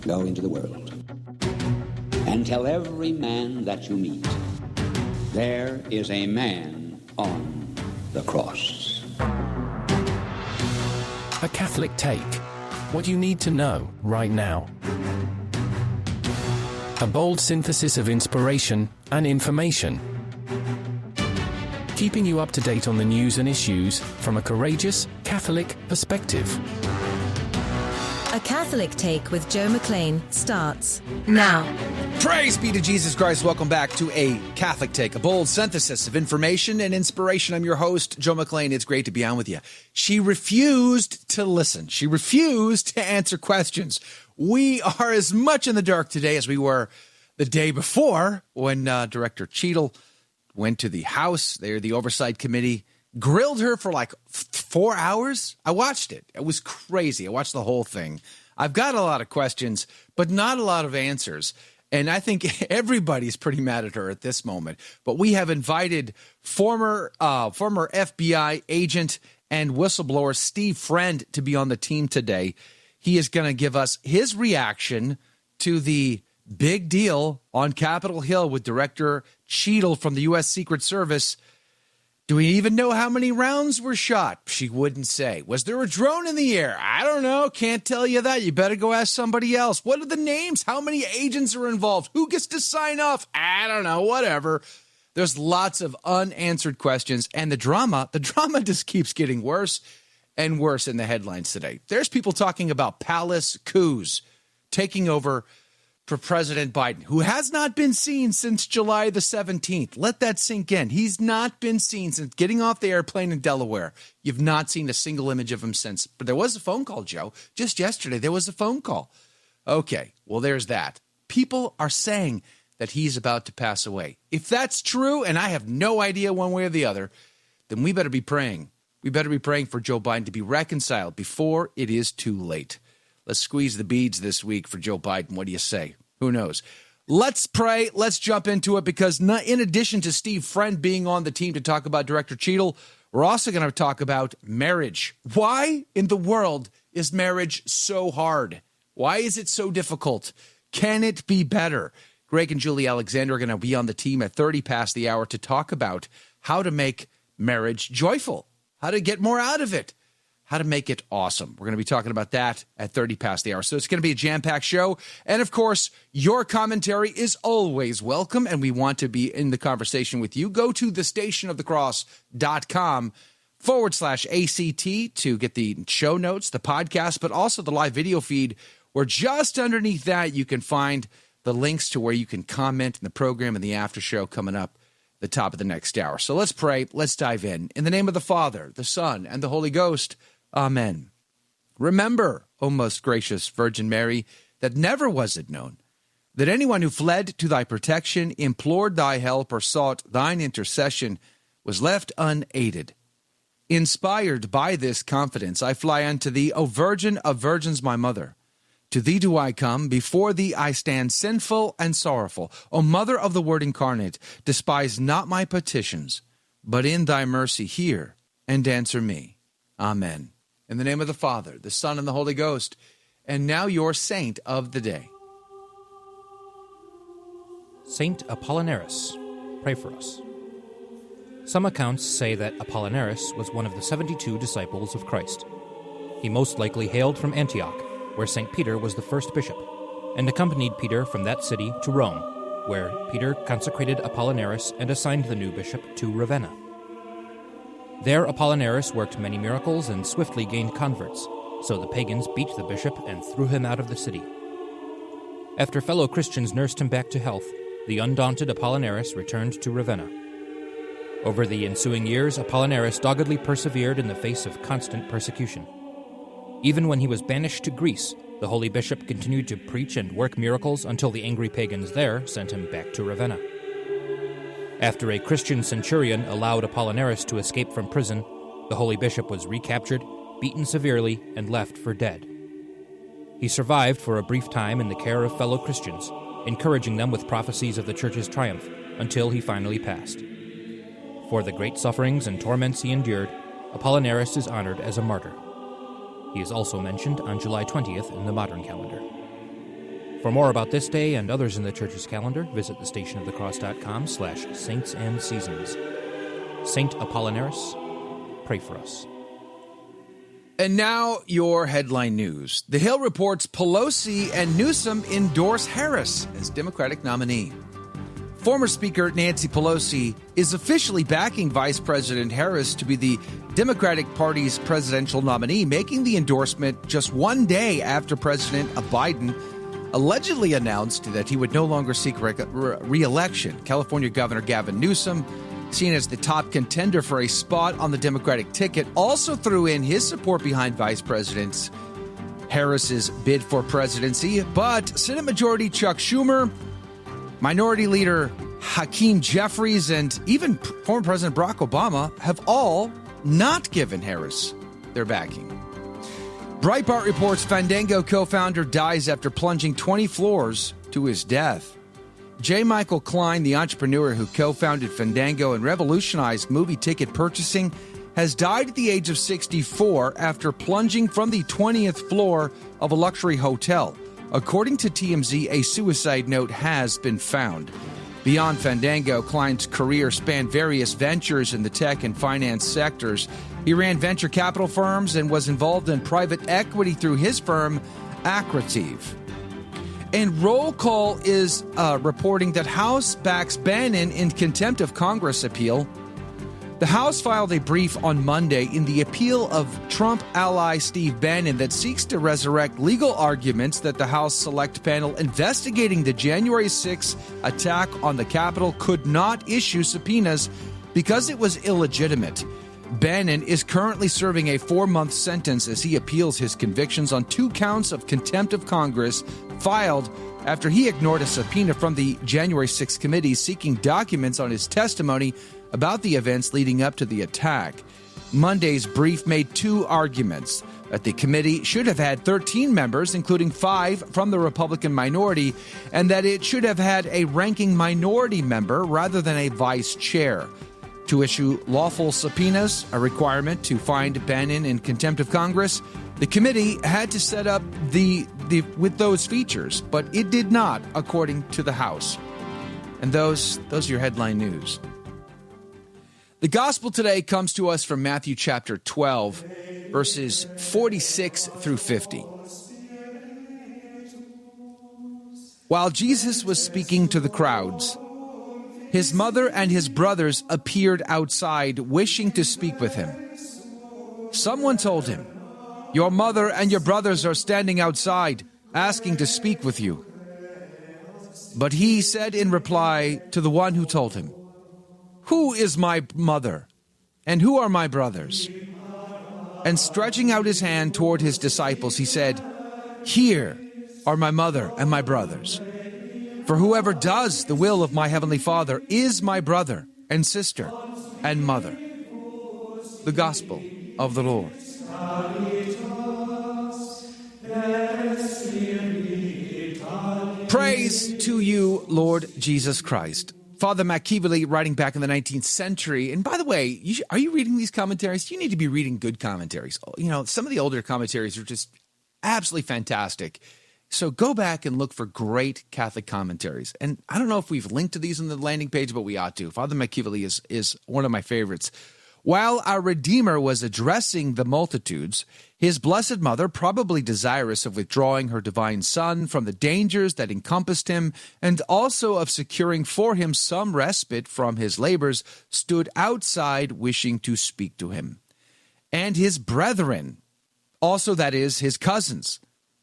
Go into the world and tell every man that you meet, there is a man on the cross. A Catholic Take. What you need to know right now. A bold synthesis of inspiration and information. Keeping you up to date on the news and issues from a courageous Catholic perspective. A Catholic Take with Joe McLean starts now. Praise be to Jesus Christ. Welcome back to A Catholic Take, a bold synthesis of information and inspiration. I'm your host, Joe McLean. It's great to be on with you. She refused to listen. She refused to answer questions. We are as much in the dark today as we were the day before when Director Cheatle went to the House. There, the Oversight Committee grilled her for like 4 hours. I watched it. It was crazy. I watched the whole thing. I've got a lot of questions, but not a lot of answers. And I think everybody's pretty mad at her at this moment. But we have invited former FBI agent and whistleblower Steve Friend to be on the team today. He is going to give us his reaction to the big deal on Capitol Hill with Director Cheatle from the U.S. Secret Service. Do we even know how many rounds were shot? She wouldn't say. Was there a drone in the air? I don't know. Can't tell you that. You better go ask somebody else. What are the names? How many agents are involved? Who gets to sign off? I don't know. Whatever. There's lots of unanswered questions. And the drama just keeps getting worse and worse in the headlines today. There's people talking about palace coups taking over for President Biden, who has not been seen since July the 17th. Let that sink in. He's not been seen since getting off the airplane in Delaware. You've not seen a single image of him since. But there was a phone call, Joe. Just yesterday, there was a phone call. Okay, well, there's that. People are saying that he's about to pass away. If that's true, and I have no idea one way or the other, then we better be praying. We better be praying for Joe Biden to be reconciled before it is too late. Let's squeeze the beads this week for Joe Biden. What do you say? Who knows? Let's pray. Let's jump into it because in addition to Steve Friend being on the team to talk about Director Cheatle, we're also going to talk about marriage. Why in the world is marriage so hard? Why is it so difficult? Can it be better? Greg and Julie Alexander are going to be on the team at 30 past the hour to talk about how to make marriage joyful, how to get more out of it, how to make it awesome. We're going to be talking about that at 30 past the hour. So it's going to be a jam-packed show. And, of course, your commentary is always welcome, and we want to be in the conversation with you. Go to thestationofthecross.com/ACT to get the show notes, the podcast, but also the live video feed, where just underneath that you can find the links to where you can comment in the program and the after show coming up the top of the next hour. So let's pray. Let's dive in. In the name of the Father, the Son, and the Holy Ghost, Amen. Remember, O most gracious Virgin Mary, that never was it known that anyone who fled to thy protection, implored thy help, or sought thine intercession was left unaided. Inspired by this confidence, I fly unto thee, O Virgin of Virgins, my mother. To thee do I come, before thee I stand sinful and sorrowful. O Mother of the Word incarnate, despise not my petitions, but in thy mercy hear and answer me. Amen. In the name of the Father, the Son, and the Holy Ghost. And now your saint of the day. Saint Apollinaris, pray for us. Some accounts say that Apollinaris was one of the 72 disciples of Christ. He most likely hailed from Antioch, where St. Peter was the first bishop, and accompanied Peter from that city to Rome, where Peter consecrated Apollinaris and assigned the new bishop to Ravenna. There Apollinaris worked many miracles and swiftly gained converts, so the pagans beat the bishop and threw him out of the city. After fellow Christians nursed him back to health, the undaunted Apollinaris returned to Ravenna. Over the ensuing years, Apollinaris doggedly persevered in the face of constant persecution. Even when he was banished to Greece, the holy bishop continued to preach and work miracles until the angry pagans there sent him back to Ravenna. After a Christian centurion allowed Apollinaris to escape from prison, the holy bishop was recaptured, beaten severely, and left for dead. He survived for a brief time in the care of fellow Christians, encouraging them with prophecies of the Church's triumph, until he finally passed. For the great sufferings and torments he endured, Apollinaris is honored as a martyr. He is also mentioned on July 20th in the modern calendar. For more about this day and others in the Church's calendar, visit thestationofthecross.com/saints-and-seasons. Saint Apollinaris, pray for us. And now, your headline news. The Hill reports Pelosi and Newsom endorse Harris as Democratic nominee. Former Speaker Nancy Pelosi is officially backing Vice President Harris to be the Democratic Party's presidential nominee, making the endorsement just one day after President Biden allegedly announced that he would no longer seek re-election. California Governor Gavin Newsom, seen as the top contender for a spot on the Democratic ticket, also threw in his support behind Vice President Harris's bid for presidency. But Senate Majority Chuck Schumer, Minority Leader Hakeem Jeffries, and even former President Barack Obama have all not given Harris their backing. Breitbart reports Fandango co-founder dies after plunging 20 floors to his death. J. Michael Klein, the entrepreneur who co-founded Fandango and revolutionized movie ticket purchasing, has died at the age of 64 after plunging from the 20th floor of a luxury hotel. According to TMZ, a suicide note has been found. Beyond Fandango, Klein's career spanned various ventures in the tech and finance sectors. He ran venture capital firms and was involved in private equity through his firm, Accretive. And Roll Call is reporting that House backs Bannon in contempt of Congress appeal. The House filed a brief on Monday in the appeal of Trump ally Steve Bannon that seeks to resurrect legal arguments that the House Select Panel investigating the January 6th attack on the Capitol could not issue subpoenas because it was illegitimate. Bannon is currently serving a 4-month sentence as he appeals his convictions on 2 counts of contempt of Congress filed after he ignored a subpoena from the January 6th committee seeking documents on his testimony about the events leading up to the attack. Monday's brief made 2 arguments: that the committee should have had 13 members, including 5 from the Republican minority, and that it should have had a ranking minority member rather than a vice chair. To issue lawful subpoenas, a requirement to find Bannon in contempt of Congress, the committee had to set up with those features, but it did not, according to the House. And those are your headline news. The gospel today comes to us from Matthew chapter 12, verses 46 through 50. While Jesus was speaking to the crowds, his mother and his brothers appeared outside, wishing to speak with him. Someone told him, "Your mother and your brothers are standing outside, asking to speak with you." But he said in reply to the one who told him, "Who is my mother, and who are my brothers?" And stretching out his hand toward his disciples, he said, "Here are my mother and my brothers. For whoever does the will of my heavenly Father is my brother and sister and mother." The Gospel of the Lord. Praise to you, Lord Jesus Christ. Father Machiavelli, writing back in the 19th century. And by the way, are you reading these commentaries? You need to be reading good commentaries. You know, some of the older commentaries are just absolutely fantastic. So go back and look for great Catholic commentaries. And I don't know if we've linked to these on the landing page, but we ought to. Father Machiavelli is one of my favorites. While our Redeemer was addressing the multitudes, his Blessed Mother, probably desirous of withdrawing her divine Son from the dangers that encompassed him and also of securing for him some respite from his labors, stood outside wishing to speak to him. And his brethren, also that is, his cousins,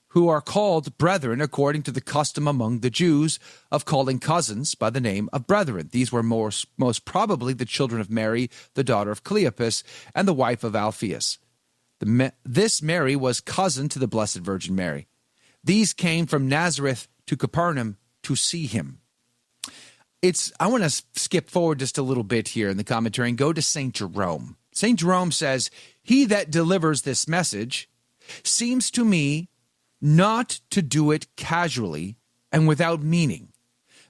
who are called brethren according to the custom among the Jews of calling cousins by the name of brethren. These were most probably the children of Mary, the daughter of Cleopas, and the wife of Alphaeus. This Mary was cousin to the Blessed Virgin Mary. These came from Nazareth to Capernaum to see him. I want to skip forward just a little bit here in the commentary and go to St. Jerome. St. Jerome says, "He that delivers this message seems to me not to do it casually and without meaning,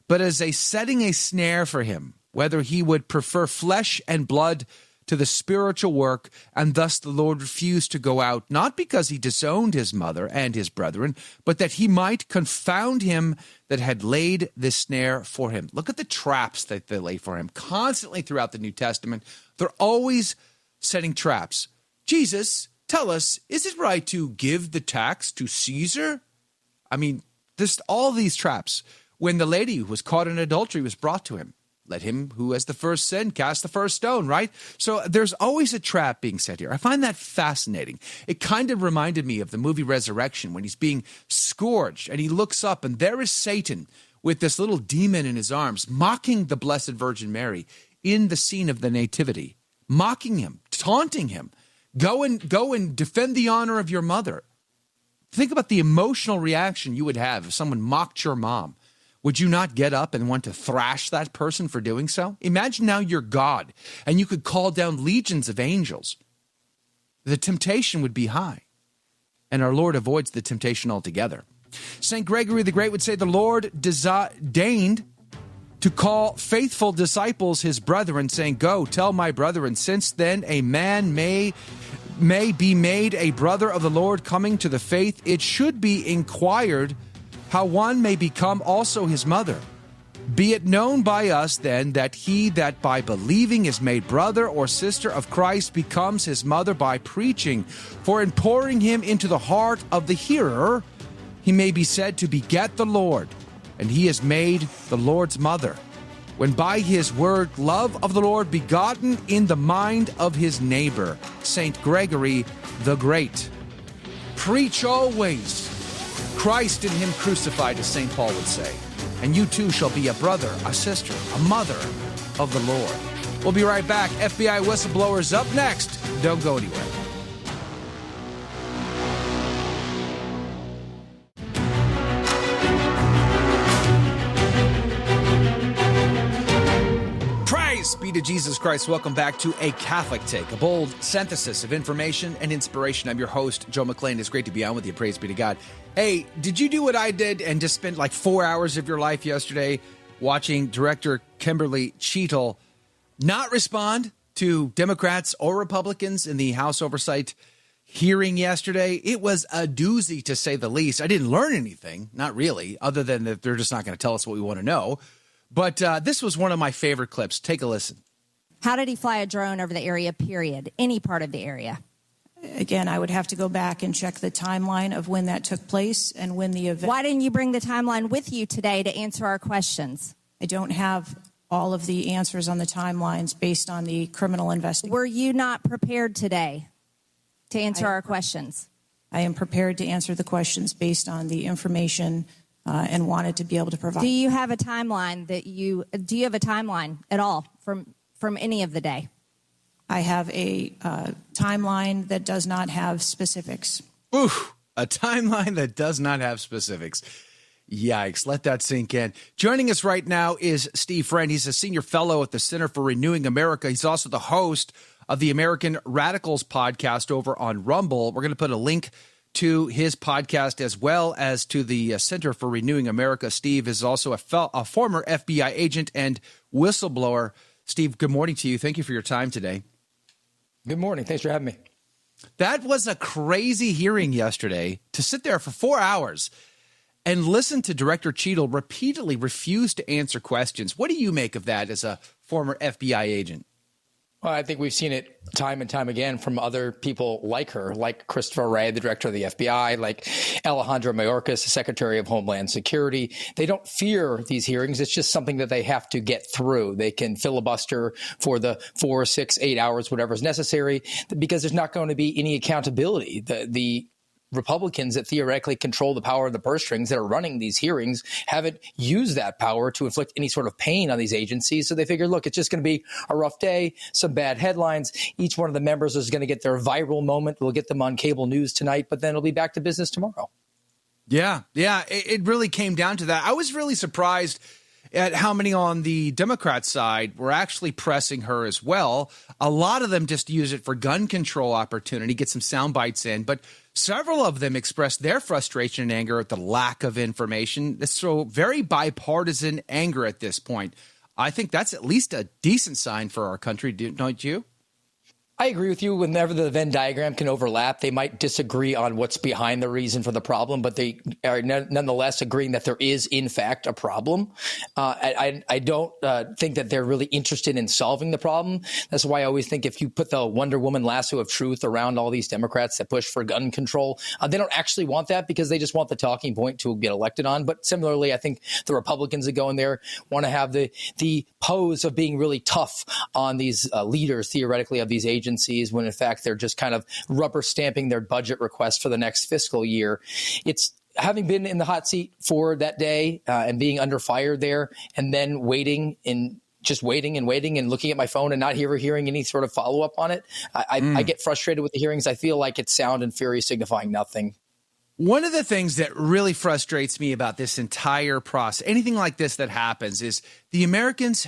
but as setting a snare for him, whether he would prefer flesh and blood to the spiritual work, and thus the Lord refused to go out, not because he disowned his mother and his brethren, but that he might confound him that had laid this snare for him. Look at the traps that they lay for him constantly throughout the New Testament. They're always setting traps. Jesus, tell us, is it right to give the tax to Caesar? I mean, there's all these traps. When the lady who was caught in adultery was brought to him, let him who has the first sin cast the first stone, right? So there's always a trap being set here. I find that fascinating. It kind of reminded me of the movie Resurrection when he's being scourged and he looks up and there is Satan with this little demon in his arms, mocking the Blessed Virgin Mary in the scene of the Nativity, mocking him, taunting him. Go and defend the honor of your mother. Think about the emotional reaction you would have if someone mocked your mom. Would you not get up and want to thrash that person for doing so? Imagine now you're God and you could call down legions of angels. The temptation would be high, and our Lord avoids the temptation altogether. St. Gregory the Great would say the Lord deigned to call faithful disciples his brethren, saying, "Go, tell my brethren, since then a man may be made a brother of the Lord coming to the faith, it should be inquired how one may become also his mother. Be it known by us then that he that by believing is made brother or sister of Christ becomes his mother by preaching. For in pouring him into the heart of the hearer, he may be said to beget the Lord, and he is made the Lord's mother. When by his word love of the Lord begotten in the mind of his neighbor." St. Gregory the Great. Preach always Christ in him crucified, as St. Paul would say. And you too shall be a brother, a sister, a mother of the Lord. We'll be right back. FBI Whistleblowers up next. Don't go anywhere. Praise be to Jesus Christ. Welcome back to A Catholic Take, a bold synthesis of information and inspiration. I'm your host, Joe McClain. It's great to be on with you. Praise be to God. Hey, did you do what I did and just spend like 4 hours of your life yesterday watching Director Kimberly Cheatle not respond to Democrats or Republicans in the House Oversight hearing yesterday? It was a doozy, to say the least. I didn't learn anything, not really, other than that they're just not going to tell us what we want to know. But this was one of my favorite clips. Take a listen. How did he fly a drone over the area, period? Any part of the area? Again, I would have to go back and check the timeline of when that took place and when the event. Why didn't you bring the timeline with you today to answer our questions? I don't have all of the answers on the timelines based on the criminal investigation. Were you not prepared today to answer our questions? I am prepared to answer the questions based on the information and wanted to be able to provide. Do you have a timeline do you have a timeline at all from any of the day? I have a timeline that does not have specifics. Ooh, a timeline that does not have specifics. Yikes, let that sink in. Joining us right now is Steve Friend. He's a senior fellow at the Center for Renewing America. He's also the host of the American Radicals podcast over on Rumble. We're going to put a link to his podcast as well as to the Center for Renewing America. Steve is also a former FBI agent and whistleblower. Steve, good morning to you. Thank you for your time today. Good morning. Thanks for having me. That was a crazy hearing yesterday, to sit there for 4 hours and listen to Director Cheatle repeatedly refuse to answer questions. What do you make of that as a former FBI agent? Well, I think we've seen it time and time again from other people like her, like Christopher Wray, the director of the FBI, like Alejandro Mayorkas, the Secretary of Homeland Security. They don't fear these hearings. It's just something that they have to get through. They can filibuster for the 4, 6, 8 hours, whatever is necessary, because there's not going to be any accountability. The Republicans that theoretically control the power of the purse strings that are running these hearings haven't used that power to inflict any sort of pain on these agencies. So they figure, look, it's just going to be a rough day, some bad headlines. Each one of the members is going to get their viral moment. We'll get them on cable news tonight, but then it'll be back to business tomorrow. Yeah, it really came down to that. I was really surprised at how many on the Democrat side were actually pressing her as well. A lot of them just use it for gun control opportunity, get some sound bites in, but several of them expressed their frustration and anger at the lack of information. So very bipartisan anger at this point. I think that's at least a decent sign for our country, don't you? I agree with you. Whenever the Venn diagram can overlap, they might disagree on what's behind the reason for the problem, but they are nonetheless agreeing that there is, in fact, a problem. I don't think that they're really interested in solving the problem. That's why I always think if you put the Wonder Woman lasso of truth around all these Democrats that push for gun control, they don't actually want that because they just want the talking point to get elected on. But similarly, I think the Republicans that go in there want to have the pose of being really tough on these leaders, theoretically, of these agencies, when in fact they're just kind of rubber stamping their budget request for the next fiscal year. It's having been in the hot seat for that day and being under fire there and then waiting and looking at my phone and not hearing any sort of follow up on it. I get frustrated with the hearings. I feel like it's sound and fury signifying nothing. One of the things that really frustrates me about this entire process, anything like this that happens, is the Americans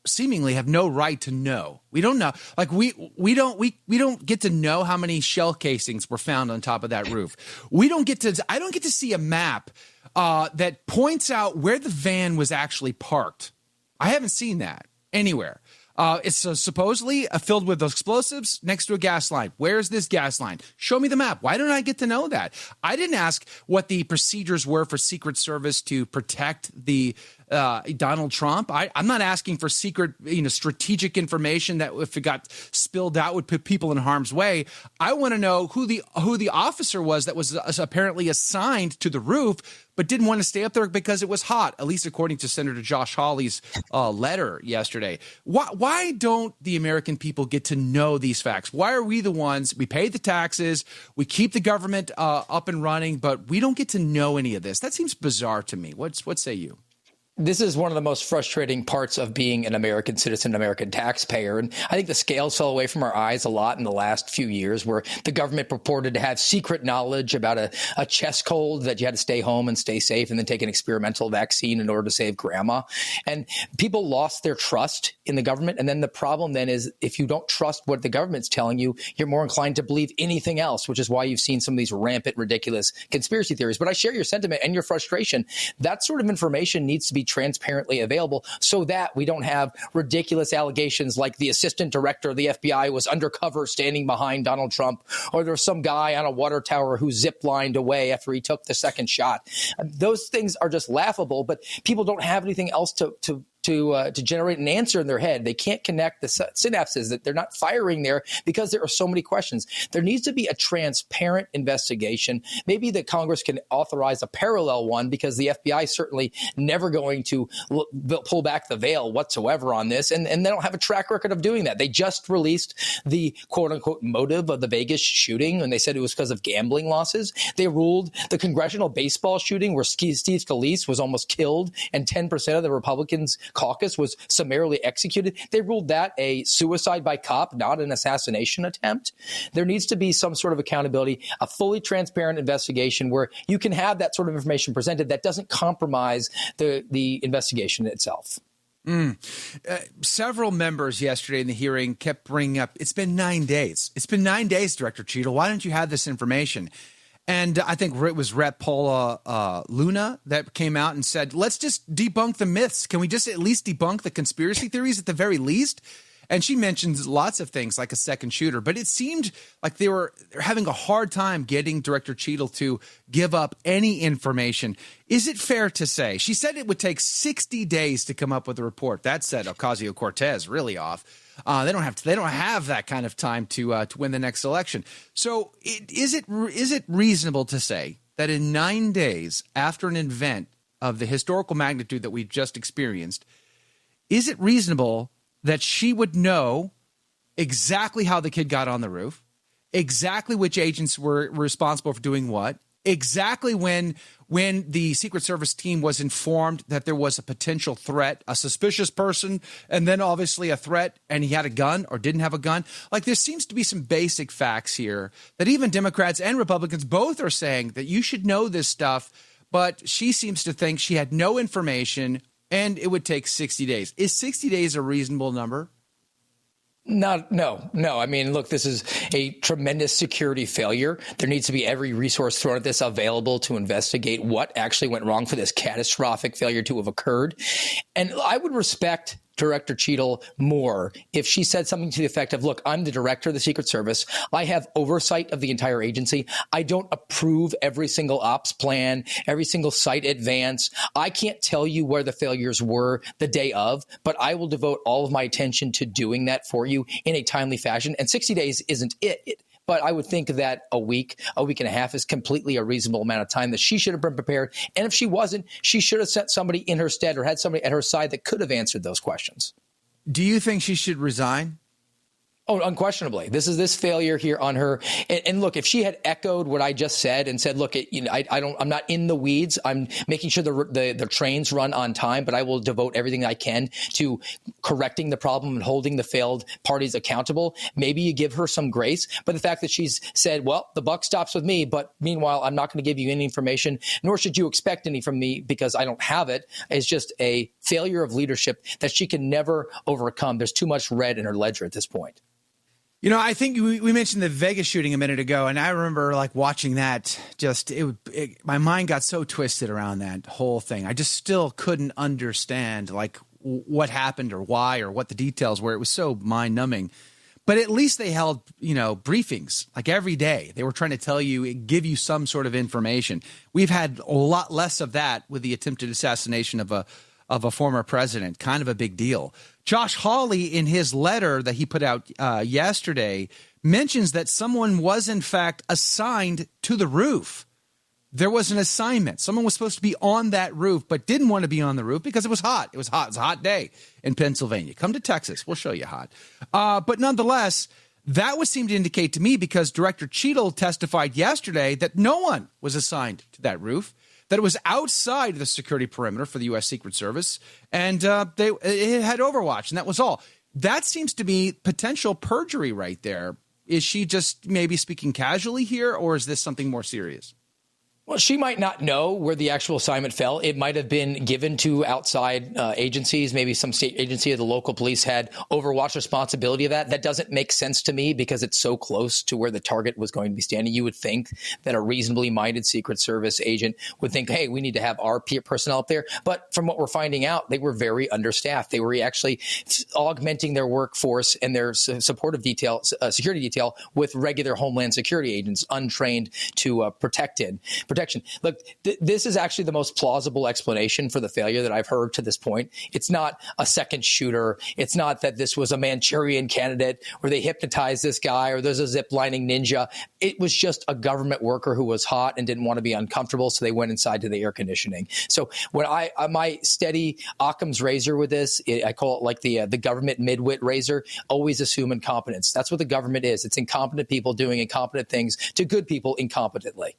seemingly have no right to know. We don't know. Like we don't get to know how many shell casings were found on top of that roof. I don't get to see a map that points out where the van was actually parked. I haven't seen that anywhere. It's supposedly filled with explosives next to a gas line. Where's this gas line? Show me the map. Why don't I get to know that? I didn't ask what the procedures were for Secret Service to protect the Donald Trump. I'm not asking for secret, strategic information that if it got spilled out would put people in harm's way. I want to know who the officer was that was apparently assigned to the roof, but didn't want to stay up there because it was hot, at least according to Senator Josh Hawley's letter yesterday. Why don't the American people get to know these facts? Why are we the ones, we pay the taxes, we keep the government up and running, but we don't get to know any of this? That seems bizarre to me. What say you? This is one of the most frustrating parts of being an American citizen, American taxpayer. And I think the scales fell away from our eyes a lot in the last few years, where the government purported to have secret knowledge about a chest cold that you had to stay home and stay safe and then take an experimental vaccine in order to save grandma. And people lost their trust in the government. And then the problem then is if you don't trust what the government's telling you, you're more inclined to believe anything else, which is why you've seen some of these rampant, ridiculous conspiracy theories. But I share your sentiment and your frustration. That sort of information needs to be transparently available so that we don't have ridiculous allegations like the assistant director of the FBI was undercover standing behind Donald Trump, or there was some guy on a water tower who zip-lined away after he took the second shot. Those things are just laughable, but people don't have anything else to generate an answer in their head. They can't connect the synapses, that they're not firing there because there are so many questions. There needs to be a transparent investigation. Maybe the Congress can authorize a parallel one, because the FBI is certainly never going to pull back the veil whatsoever on this. And they don't have a track record of doing that. They just released the quote unquote motive of the Vegas shooting, and they said it was because of gambling losses. They ruled the congressional baseball shooting where Steve Scalise was almost killed and 10% of the Republicans caucus was summarily executed. They ruled that a suicide by cop, not an assassination attempt. There needs to be some sort of accountability, a fully transparent investigation where you can have that sort of information presented that doesn't compromise the investigation itself. Several members yesterday in the hearing kept bringing up, it's been 9 days. It's been 9 days, Director Cheatle. Why don't you have this information? And I think it was Rep. Paula Luna that came out and said, let's just debunk the myths. Can we just at least debunk the conspiracy theories at the very least? And she mentions lots of things like a second shooter, but it seemed like they're having a hard time getting Director Cheatle to give up any information. Is it fair to say, she said it would take 60 days to come up with a report. That set Ocasio-Cortez really off. They don't have that kind of time to win the next election. So is it reasonable to say that in 9 days after an event of the historical magnitude that we've just experienced, is it reasonable that she would know exactly how the kid got on the roof, exactly which agents were responsible for doing what, exactly when the Secret Service team was informed that there was a potential threat, a suspicious person, and then obviously a threat, and he had a gun or didn't have a gun? Like, there seems to be some basic facts here that even Democrats and Republicans both are saying that you should know this stuff, but she seems to think she had no information and it would take 60 days. Is 60 days a reasonable number? No. I mean, look, this is a tremendous security failure. There needs to be every resource thrown at this available to investigate what actually went wrong for this catastrophic failure to have occurred. And I would respect Director Cheatle more if she said something to the effect of, look, I'm the director of the Secret Service. I have oversight of the entire agency. I don't approve every single ops plan, every single site advance. I can't tell you where the failures were the day of, but I will devote all of my attention to doing that for you in a timely fashion. And 60 days isn't it. But I would think that a week and a half is completely a reasonable amount of time that she should have been prepared. And if she wasn't, she should have sent somebody in her stead or had somebody at her side that could have answered those questions. Do you think she should resign? Oh, unquestionably. This failure here on her. And look, if she had echoed what I just said and said, look, I'm not in the weeds. I'm making sure the trains run on time, but I will devote everything I can to correcting the problem and holding the failed parties accountable. Maybe you give her some grace. But the fact that she's said, well, the buck stops with me, but meanwhile, I'm not going to give you any information, nor should you expect any from me because I don't have it, is just a failure of leadership that she can never overcome. There's too much red in her ledger at this point. You know, I think we mentioned the Vegas shooting a minute ago, and I remember watching that. My mind got so twisted around that whole thing. I just still couldn't understand what happened or why or what the details were. It was so mind numbing. But at least they held, briefings every day. They were trying to tell you, give you some sort of information. We've had a lot less of that with the attempted assassination of a former president. Kind of a big deal. Josh Hawley, in his letter that he put out yesterday, mentions that someone was, in fact, assigned to the roof. There was an assignment. Someone was supposed to be on that roof, but didn't want to be on the roof because it was hot. It was hot. It was a hot day in Pennsylvania. Come to Texas. We'll show you hot. But nonetheless, that would seem to indicate to me, because Director Cheatle testified yesterday that no one was assigned to that roof, that it was outside the security perimeter for the U.S. Secret Service, and it had Overwatch, and that was all. That seems to be potential perjury right there. Is she just maybe speaking casually here, or is this something more serious? Well, she might not know where the actual assignment fell. It might have been given to outside agencies. Maybe some state agency or the local police had Overwatch responsibility of that. That doesn't make sense to me because it's so close to where the target was going to be standing. You would think that a reasonably minded Secret Service agent would think, hey, we need to have our personnel up there. But from what we're finding out, they were very understaffed. They were actually augmenting their workforce and their supportive security detail with regular Homeland Security agents, untrained to protection. Look, this is actually the most plausible explanation for the failure that I've heard to this point. It's not a second shooter. It's not that this was a Manchurian candidate or they hypnotized this guy or there's a zip-lining ninja. It was just a government worker who was hot and didn't want to be uncomfortable, so they went inside to the air conditioning. So when my steady Occam's razor with this, I call it the government midwit razor, always assume incompetence. That's what the government is. It's incompetent people doing incompetent things to good people incompetently.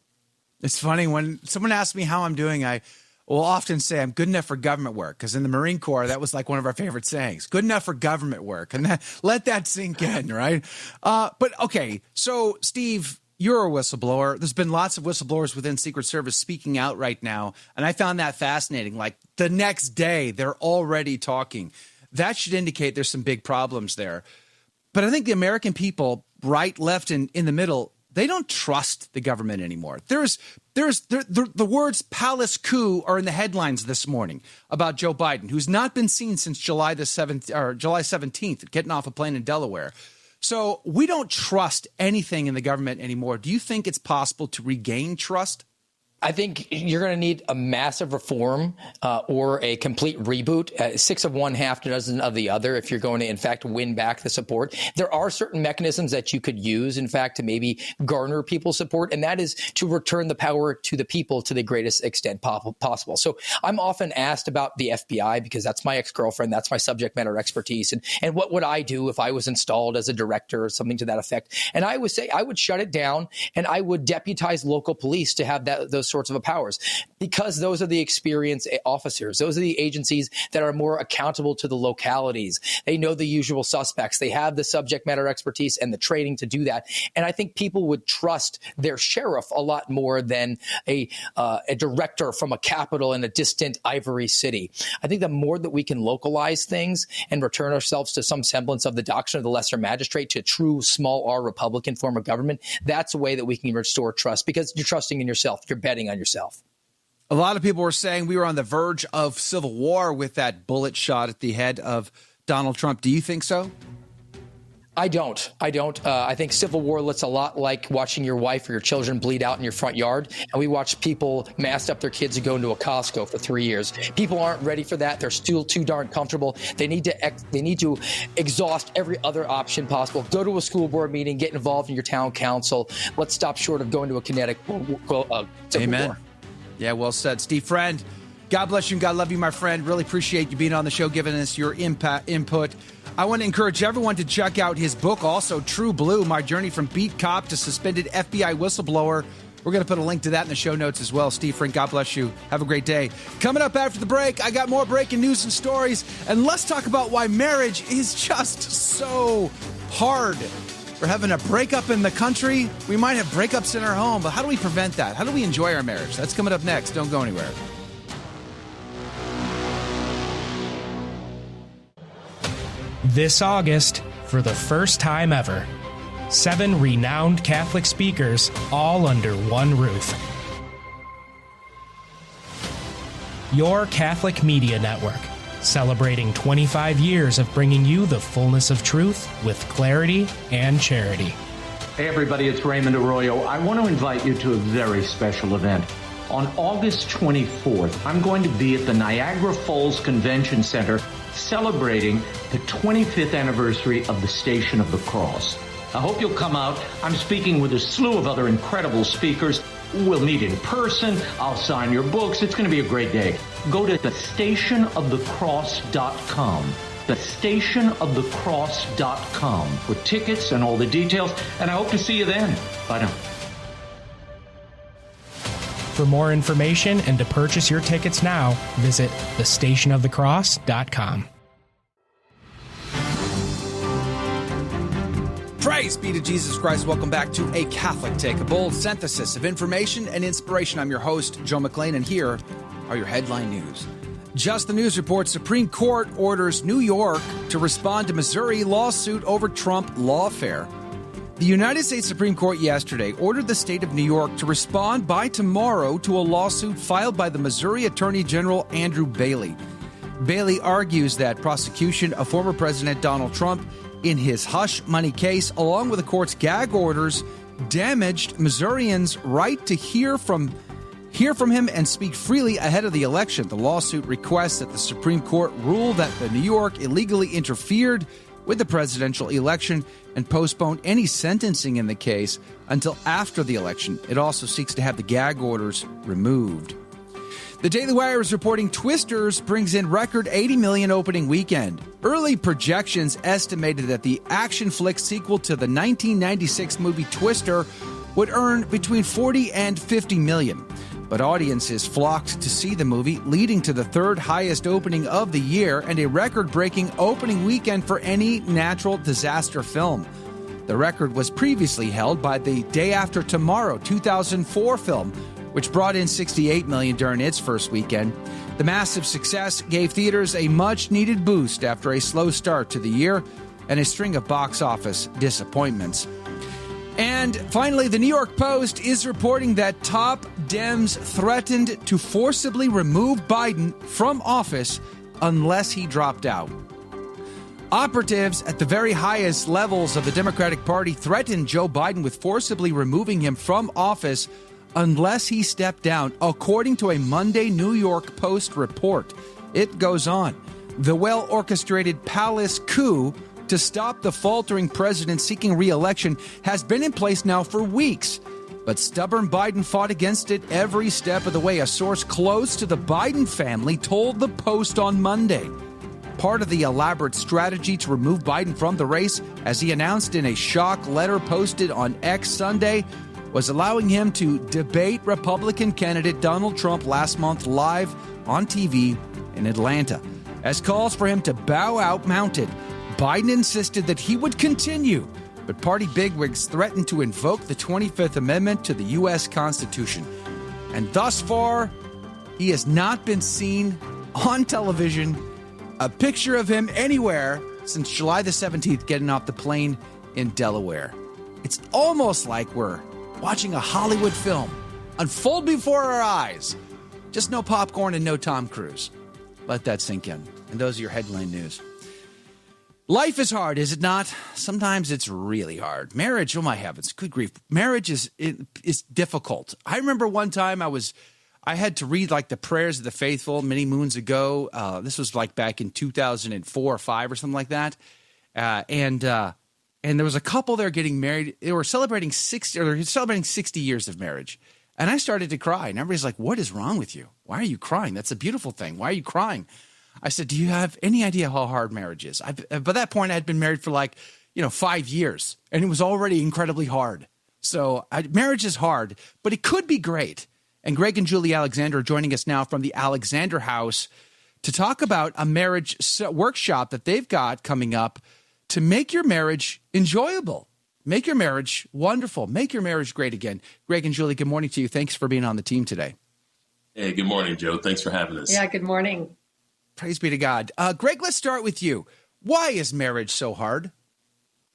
It's funny when someone asks me how I'm doing, I will often say I'm good enough for government work, because in the Marine Corps, that was one of our favorite sayings, good enough for government work. And let that sink in, right? But okay, so Steve, you're a whistleblower. There's been lots of whistleblowers within Secret Service speaking out right now. And I found that fascinating. The next day, they're already talking. That should indicate there's some big problems there. But I think the American people, right, left, and in the middle, they don't trust the government anymore. The words palace coup are in the headlines this morning about Joe Biden, who's not been seen since July 17th, getting off a plane in Delaware. So we don't trust anything in the government anymore. Do you think it's possible to regain trust? I think you're going to need a massive reform or a complete reboot, 6 of one, half dozen of the other, if you're going to, in fact, win back the support. There are certain mechanisms that you could use, in fact, to maybe garner people's support, and that is to return the power to the people to the greatest extent possible. So I'm often asked about the FBI because that's my ex-girlfriend, that's my subject matter expertise, and what would I do if I was installed as a director or something to that effect? And I would say I would shut it down and I would deputize local police to have those sorts of powers, because those are the experienced officers. Those are the agencies that are more accountable to the localities. They know the usual suspects. They have the subject matter expertise and the training to do that. And I think people would trust their sheriff a lot more than a director from a capital in a distant ivory city. I think the more that we can localize things and return ourselves to some semblance of the doctrine of the lesser magistrate, to a true small R Republican form of government, that's a way that we can restore trust, because you're trusting in yourself. You're betting on yourself. A lot of people were saying we were on the verge of civil war with that bullet shot at the head of Donald Trump. Do you think so? I don't. I think civil war looks a lot like watching your wife or your children bleed out in your front yard. And we watch people mask up their kids and go into a Costco for 3 years. People aren't ready for that. They're still too darn comfortable. They need to exhaust every other option possible. Go to a school board meeting, get involved in your town council. Let's stop short of going to a kinetic civil Amen. war. Yeah, well said. Steve Friend, God bless you and God love you, my friend. Really appreciate you being on the show, giving us your input. I want to encourage everyone to check out his book, also, True Blue, My Journey from Beat Cop to Suspended FBI Whistleblower. We're going to put a link to that in the show notes as well. Steve Friend, God bless you. Have a great day. Coming up after the break, I got more breaking news and stories. And let's talk about why marriage is just so hard. We're having a breakup in the country. We might have breakups in our home, but how do we prevent that? How do we enjoy our marriage? That's coming up next. Don't go anywhere. This August, for the first time ever, 7 renowned Catholic speakers all under one roof. Your Catholic Media Network, celebrating 25 years of bringing you the fullness of truth with clarity and charity. Hey everybody, it's Raymond Arroyo. I want to invite you to a very special event. On August 24th, I'm going to be at the Niagara Falls Convention Center celebrating the 25th anniversary of the Station of the Cross. I hope you'll come out. I'm speaking with a slew of other incredible speakers. We'll meet in person. I'll sign your books. It's going to be a great day. Go to thestationofthecross.com. Thestationofthecross.com for tickets and all the details. And I hope to see you then. Bye now. For more information and to purchase your tickets now, visit thestationofthecross.com. Praise be to Jesus Christ. Welcome back to A Catholic Take, a bold synthesis of information and inspiration. I'm your host, Joe McClain, and here are your headline news. Just the News reports Supreme Court orders New York to respond to Missouri lawsuit over Trump lawfare. The United States Supreme Court yesterday ordered the state of New York to respond by tomorrow to a lawsuit filed by the Missouri Attorney General Andrew Bailey. Bailey argues that prosecution of former President Donald Trump in his hush money case, along with the court's gag orders, damaged Missourians' right to hear from him and speak freely ahead of the election. The lawsuit requests that the Supreme Court rule that the New York illegally interfered with the presidential election and postpone any sentencing in the case until after the election. It also seeks to have the gag orders removed. The Daily Wire is reporting Twisters brings in record $80 million opening weekend. Early projections estimated that the action flick sequel to the 1996 movie Twister would earn between $40 and $50 million. But audiences flocked to see the movie, leading to the third highest opening of the year and a record-breaking opening weekend for any natural disaster film. The record was previously held by The Day After Tomorrow 2004 film, which brought in $68 million during its first weekend. The massive success gave theaters a much-needed boost after a slow start to the year and a string of box office disappointments. And finally, the New York Post is reporting that top Dems threatened to forcibly remove Biden from office unless he dropped out. Operatives at the very highest levels of the Democratic Party threatened Joe Biden with forcibly removing him from office unless he stepped down, according to a Monday New York Post report. It goes on. The well-orchestrated palace coup to stop the faltering president seeking re-election has been in place now for weeks. But stubborn Biden fought against it every step of the way, a source close to the Biden family told the Post on Monday. Part of the elaborate strategy to remove Biden from the race, as he announced in a shock letter posted on X Sunday, was allowing him to debate Republican candidate Donald Trump last month live on TV in Atlanta. As calls for him to bow out mounted, Biden insisted that he would continue, but party bigwigs threatened to invoke the 25th Amendment to the U.S. Constitution. And thus far, he has not been seen on television, a picture of him anywhere since July the 17th getting off the plane in Delaware. It's almost like we're watching a Hollywood film unfold before our eyes. Just no popcorn and no Tom Cruise. Let that sink in. And those are your headline news. Life is hard, is it not? Sometimes it's really hard. Marriage, oh my heavens, good grief. Marriage is difficult. I remember one time I had to read like the prayers of the faithful many moons ago. This was like back in 2004 or 5 or something like that. And there was a couple there getting married. They were celebrating 60 years of marriage. And I started to cry. And everybody's like, what is wrong with you? Why are you crying? That's a beautiful thing. Why are you crying? I said, do you have any idea how hard marriage is? By that point, I had been married for 5 years, and it was already incredibly hard. So marriage is hard, but it could be great. And Greg and Julie Alexander are joining us now from the Alexander House to talk about a marriage workshop that they've got coming up to make your marriage enjoyable, make your marriage wonderful, make your marriage great again. Greg and Julie, good morning to you. Thanks for being on the team today. Hey, good morning, Joe. Thanks for having us. Yeah, good morning. Praise be to God. Greg, let's start with you. Why is marriage so hard?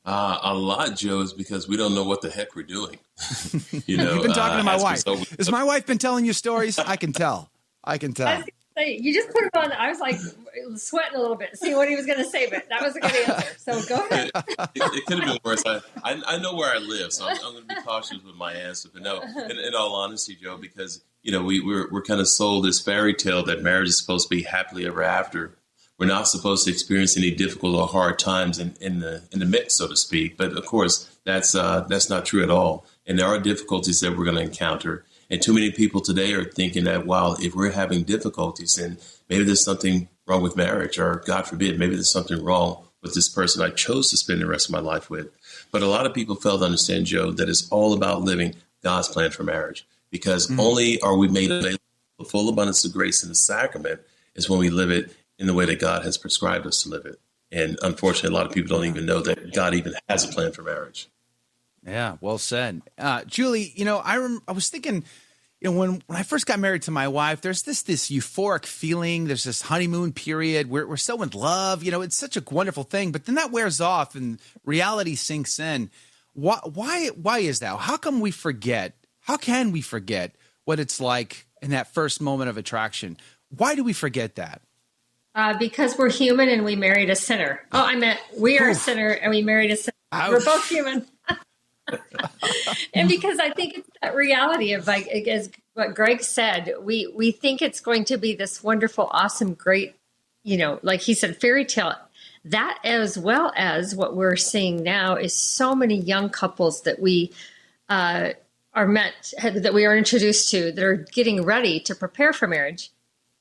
A lot, Joe, is because we don't know what the heck we're doing. You've been talking to my wife. Has my wife been telling you stories? I can tell. I was gonna say, you just put him on. I was like sweating a little bit, seeing what he was going to say, but that was a good answer. So go ahead. It could have been worse. I know where I live, so I'm going to be cautious with my answer. But no, in all honesty, Joe, because we're kind of sold this fairy tale that marriage is supposed to be happily ever after. We're not supposed to experience any difficult or hard times in the mix, so to speak. But of course, that's not true at all. And there are difficulties that we're going to encounter. And too many people today are thinking that, wow, if we're having difficulties, then maybe there's something wrong with marriage, or God forbid, maybe there's something wrong with this person I chose to spend the rest of my life with. But a lot of people fail to understand, Joe, that it's all about living God's plan for marriage, because only are we made available the full abundance of grace in the sacrament is when we live it in the way that God has prescribed us to live it. And unfortunately, a lot of people don't even know that God even has a plan for marriage. Yeah, well said. Julie, I was thinking, when I first got married to my wife, there's this euphoric feeling. There's this honeymoon period. We're so in love. It's such a wonderful thing. But then that wears off and reality sinks in. Why is that? How can we forget what it's like in that first moment of attraction? Why do we forget that? Because we're human and we married a sinner. Oh, I meant we are a sinner and we married a sinner. Ouch. We're both human. And because I think it's that reality of, like, as what Greg said, we think it's going to be this wonderful, awesome, great, like he said, fairy tale. That, as well as what we're seeing now, is so many young couples that we that we are introduced to, that are getting ready to prepare for marriage.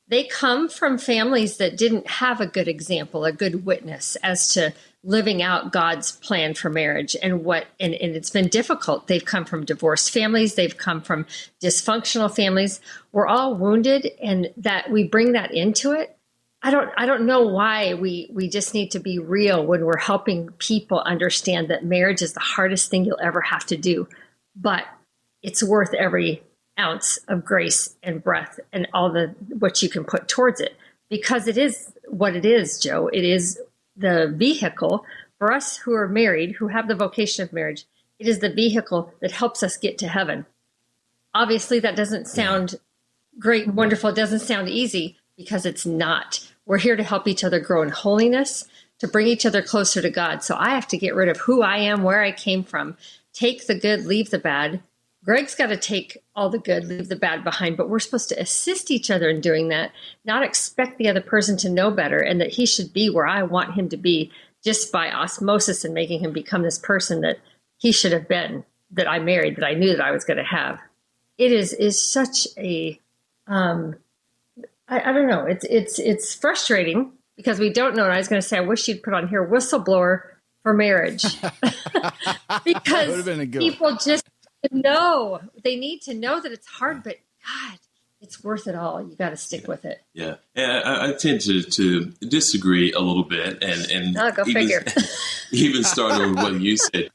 They come from families that didn't have a good example, a good witness as to living out God's plan for marriage, and it's been difficult. They've come from divorced families. They've come from dysfunctional families. We're all wounded, and that we bring that into it. I don't know why we just need to be real when we're helping people understand that marriage is the hardest thing you'll ever have to do, but it's worth every ounce of grace and breath and all what you can put towards it, because it is what it is, Joe. It is the vehicle for us who are married, who have the vocation of marriage. It is the vehicle that helps us get to heaven. Obviously, that doesn't sound great and wonderful. It doesn't sound easy, because it's not. We're here to help each other grow in holiness, to bring each other closer to God. So I have to get rid of who I am, where I came from, take the good, leave the bad. Greg's got to take all the good, leave the bad behind, but we're supposed to assist each other in doing that, not expect the other person to know better and that he should be where I want him to be just by osmosis and making him become this person that he should have been, that I married, that I knew that I was going to have. It is such a, I don't know, it's frustrating because we don't know. And I was going to say, I wish you'd put on here whistleblower for marriage because people just know, they need to know that it's hard, but God, it's worth it all. You got to stick with it. Yeah. And I tend to disagree a little bit, and go figure. Even starting with what you said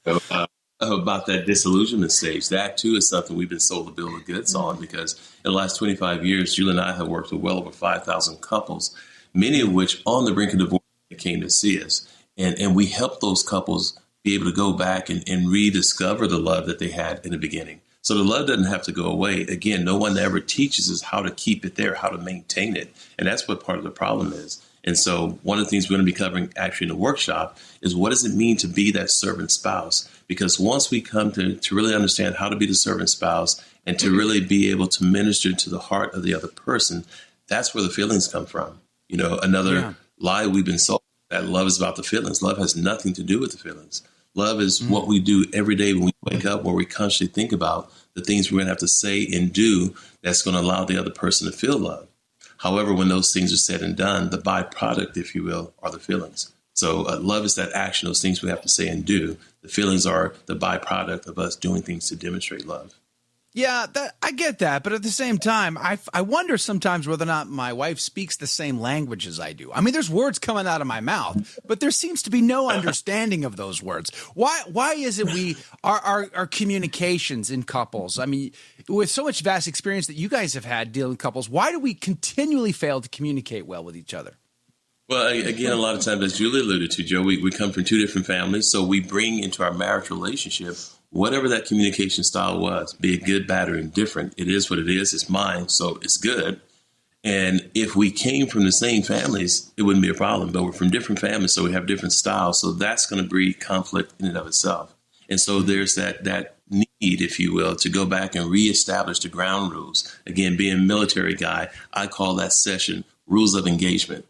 about that disillusionment stage. That too is something we've been sold a bill of goods on, because in the last 25 years, Julie and I have worked with well over 5,000 couples, many of which on the brink of divorce came to see us. And we helped those couples be able to go back and rediscover the love that they had in the beginning. So the love doesn't have to go away. Again, no one ever teaches us how to keep it there, how to maintain it. And that's what part of the problem is. And so one of the things we're going to be covering actually in the workshop is what does it mean to be that servant spouse? Because once we come to really understand how to be the servant spouse and to really be able to minister to the heart of the other person, that's where the feelings come from. You know, another lie we've been sold, that love is about the feelings. Love has nothing to do with the feelings. Love is what we do every day when we wake up, where we constantly think about the things we're going to have to say and do that's going to allow the other person to feel love. However, when those things are said and done, the byproduct, if you will, are the feelings. So love is that action, those things we have to say and do. The feelings are the byproduct of us doing things to demonstrate love. Yeah, I get that. But at the same time, I wonder sometimes whether or not my wife speaks the same language as I do. I mean, there's words coming out of my mouth, but there seems to be no understanding of those words. Why is it our communications in couples? I mean, with so much vast experience that you guys have had dealing with couples, why do we continually fail to communicate well with each other? Well, again, a lot of times, as Julie alluded to, Joe, we come from two different families. So we bring into our marriage relationship whatever that communication style was, be it good, bad, or indifferent. It is what it is. It's mine, so it's good. And if we came from the same families, it wouldn't be a problem. But we're from different families, so we have different styles. So that's going to breed conflict in and of itself. And so there's that need, if you will, to go back and reestablish the ground rules. Again, being a military guy, I call that session rules of engagement.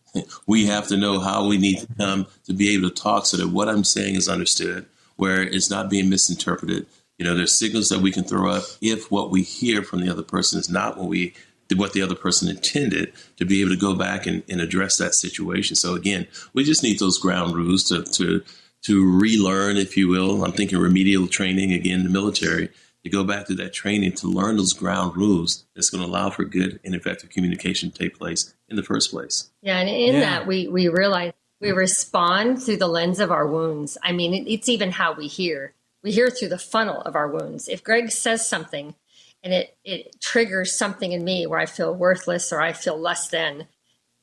We have to know how we need to come to be able to talk so that what I'm saying is understood, where it's not being misinterpreted. You know, there's signals that we can throw up if what we hear from the other person is not what the other person intended, to be able to go back and address that situation. So again, we just need those ground rules to relearn, if you will. I'm thinking remedial training, again, the military, to go back to that training to learn those ground rules that's going to allow for good and effective communication to take place in the first place. Yeah, and in that we realize we respond through the lens of our wounds. I mean, it's even how we hear. We hear through the funnel of our wounds. If Greg says something and it triggers something in me where I feel worthless or I feel less than,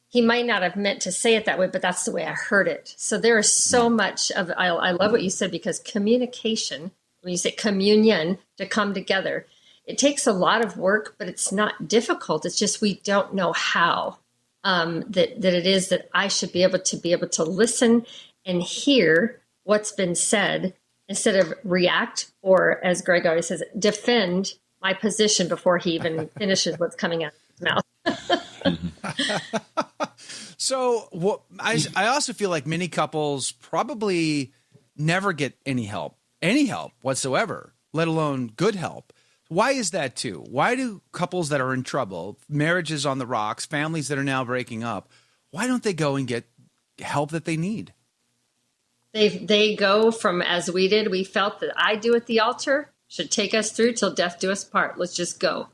he might not have meant to say it that way, but that's the way I heard it. So there is so much of, I love what you said, because communication, when you say communion, to come together, it takes a lot of work, but it's not difficult. It's just we don't know how. That it is that I should be able to listen and hear what's been said instead of react, or, as Greg always says, defend my position before he even finishes what's coming out of his mouth. So I also feel like many couples probably never get any help whatsoever, let alone good help. Why is that too? Why do couples that are in trouble, marriages on the rocks, families that are now breaking up, why don't they go and get help that they need? They go from, as we did, we felt that I do at the altar should take us through till death do us part. Let's just go.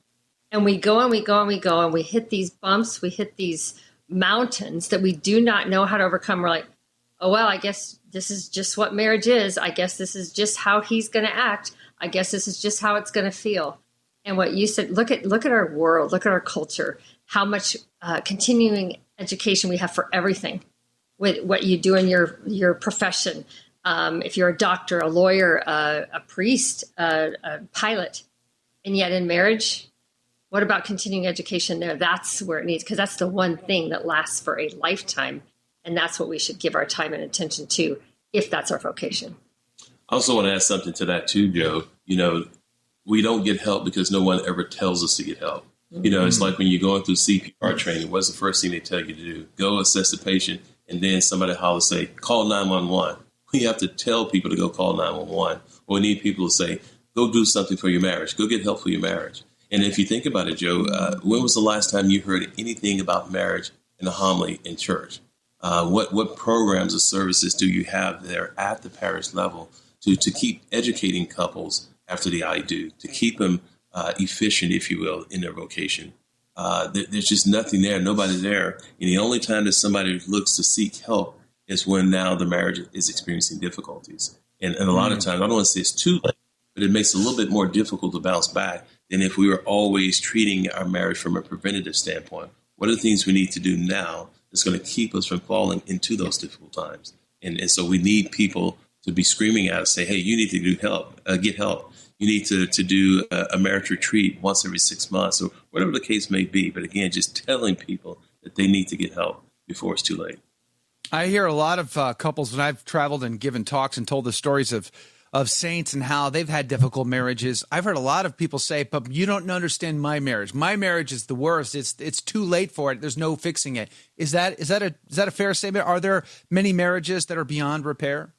And we go and we go and we go and we hit these bumps, we hit these mountains that we do not know how to overcome. We're like, oh, well, I guess this is just what marriage is. I guess this is just how he's going to act. I guess this is just how it's going to feel. And what you said, look at our world, look at our culture, how much continuing education we have for everything, with what you do in your profession. If you're a doctor, a lawyer, a priest, a pilot, and yet in marriage, what about continuing education there? That's where it needs, because that's the one thing that lasts for a lifetime. And that's what we should give our time and attention to, if that's our vocation. I also want to add something to that too, Joe. You know, we don't get help because no one ever tells us to get help. You know, it's like when you're going through CPR training, what's the first thing they tell you to do? Go assess the patient, and then somebody hollers, say, call 911. We have to tell people to go call 911. Or we need people to say, go do something for your marriage. Go get help for your marriage. And if you think about it, Joe, when was the last time you heard anything about marriage in a homily in church? What programs or services do you have there at the parish level to keep educating couples after the I do, to keep them efficient, if you will, in their vocation? There's just nothing there, nobody there. And the only time that somebody looks to seek help is when now the marriage is experiencing difficulties. And a lot of times, I don't want to say it's too late, but it makes it a little bit more difficult to bounce back than if we were always treating our marriage from a preventative standpoint. What are the things we need to do now that's going to keep us from falling into those difficult times? And so we need people to be screaming at us, say, hey, you need to get help. you need to do a marriage retreat once every 6 months, or whatever the case may be. But again, just telling people that they need to get help before it's too late. I hear a lot of couples when I've traveled and given talks and told the stories of saints and how they've had difficult marriages. I've heard a lot of people say, but you don't understand my marriage. My marriage is the worst. It's too late for it. There's no fixing it. Is that a fair statement? Are there many marriages that are beyond repair?